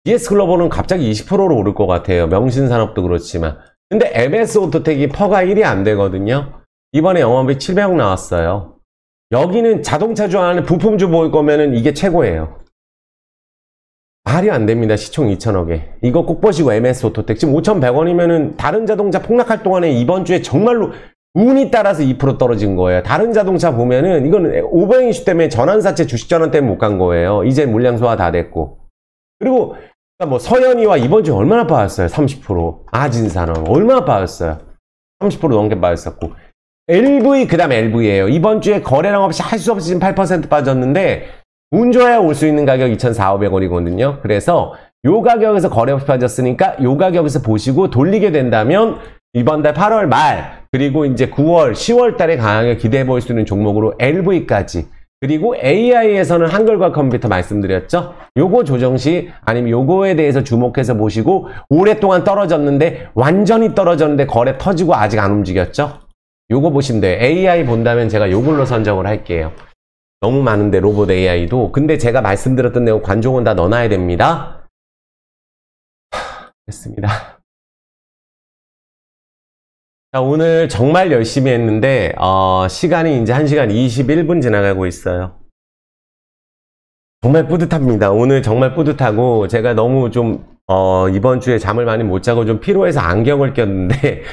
GS글로벌은 갑자기 20%로 오를 것 같아요. 명신산업도 그렇지만. 근데 MS오토텍이 퍼가 1이 안 되거든요. 이번에 영업이 700억 나왔어요. 여기는 자동차주 안에 부품주 보일 거면은 이게 최고예요. 말이 안 됩니다. 시총 2천억에. 이거 꼭 보시고 MS오토텍. 지금 5,100원이면은 다른 자동차 폭락할 동안에 이번 주에 정말로 운이 따라서 2% 떨어진 거예요. 다른 자동차 보면은 이거는 오버행 이슈 때문에 전환사채 주식 전환 때문에 못 간 거예요. 이제 물량 소화 다 됐고. 그리고 뭐 서현이와 이번 주에 얼마나 빠졌어요? 30%. 아진산업 얼마나 빠졌어요? 30% 넘게 빠졌었고. LV 그다음 LV예요. 이번 주에 거래량 없이 할 수 없이 지금 8% 빠졌는데 운 좋아야 올 수 있는 가격 2,400~500원이거든요. 그래서 요 가격에서 거래 없이 빠졌으니까 요 가격에서 보시고 돌리게 된다면 이번 달 8월 말 그리고 이제 9월, 10월 달에 강하게 기대해 볼 수 있는 종목으로 LV까지 그리고 AI에서는 한글과 컴퓨터 말씀드렸죠. 요거 조정시 아니면 요거에 대해서 주목해서 보시고 오랫동안 떨어졌는데 완전히 떨어졌는데 거래 터지고 아직 안 움직였죠. 요거 보시면 돼요. AI 본다면 제가 요걸로 선정을 할게요. 너무 많은데 로봇 AI도. 근데 제가 말씀드렸던 내용 관종은 다 넣어놔야 됩니다. 됐습니다. 자, 오늘 정말 열심히 했는데 시간이 이제 1시간 21분 지나가고 있어요. 정말 뿌듯합니다. 오늘 정말 뿌듯하고 제가 너무 좀 이번 주에 잠을 많이 못 자고 좀 피로해서 안경을 꼈는데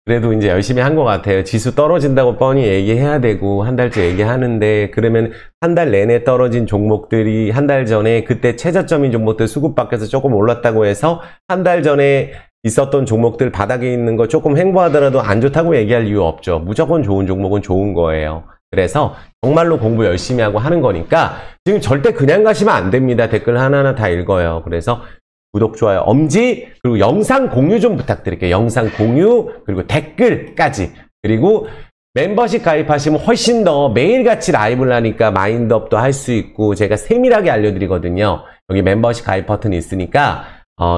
그래도 이제 열심히 한 것 같아요. 지수 떨어진다고 뻔히 얘기해야 되고 한 달째 얘기하는데 그러면 한 달 내내 떨어진 종목들이 한 달 전에 그때 최저점인 종목들 수급 밖에서 조금 올랐다고 해서 한 달 전에 있었던 종목들 바닥에 있는 거 조금 횡보하더라도 안 좋다고 얘기할 이유 없죠. 무조건 좋은 종목은 좋은 거예요. 그래서 정말로 공부 열심히 하고 하는 거니까 지금 절대 그냥 가시면 안 됩니다. 댓글 하나하나 다 읽어요. 그래서 구독, 좋아요, 엄지, 그리고 영상 공유 좀 부탁드릴게요. 영상 공유, 그리고 댓글까지. 그리고 멤버십 가입하시면 훨씬 더 매일같이 라이브를 하니까 마인드업도 할 수 있고 제가 세밀하게 알려드리거든요. 여기 멤버십 가입 버튼이 있으니까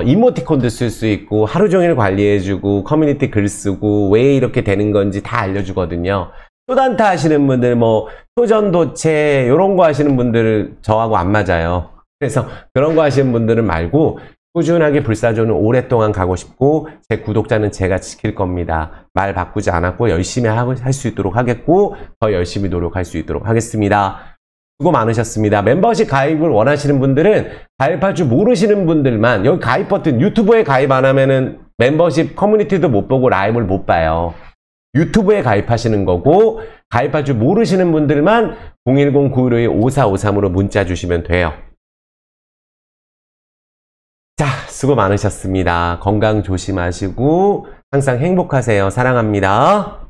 이모티콘도 쓸 수 있고 하루 종일 관리해주고 커뮤니티 글 쓰고 왜 이렇게 되는 건지 다 알려주거든요. 초단타 하시는 분들 뭐 초전도체 이런 거 하시는 분들 저하고 안 맞아요. 그래서 그런 거 하시는 분들은 말고 꾸준하게 불사조는 오랫동안 가고 싶고 제 구독자는 제가 지킬 겁니다. 말 바꾸지 않았고 열심히 할 수 있도록 하겠고 더 열심히 노력할 수 있도록 하겠습니다. 수고 많으셨습니다. 멤버십 가입을 원하시는 분들은 가입할 줄 모르시는 분들만 여기 가입 버튼 유튜브에 가입 안 하면은 멤버십 커뮤니티도 못 보고 라이브를 못 봐요. 유튜브에 가입하시는 거고 가입할 줄 모르시는 분들만 010-915-5453으로 문자 주시면 돼요. 자, 수고 많으셨습니다. 건강 조심하시고 항상 행복하세요. 사랑합니다.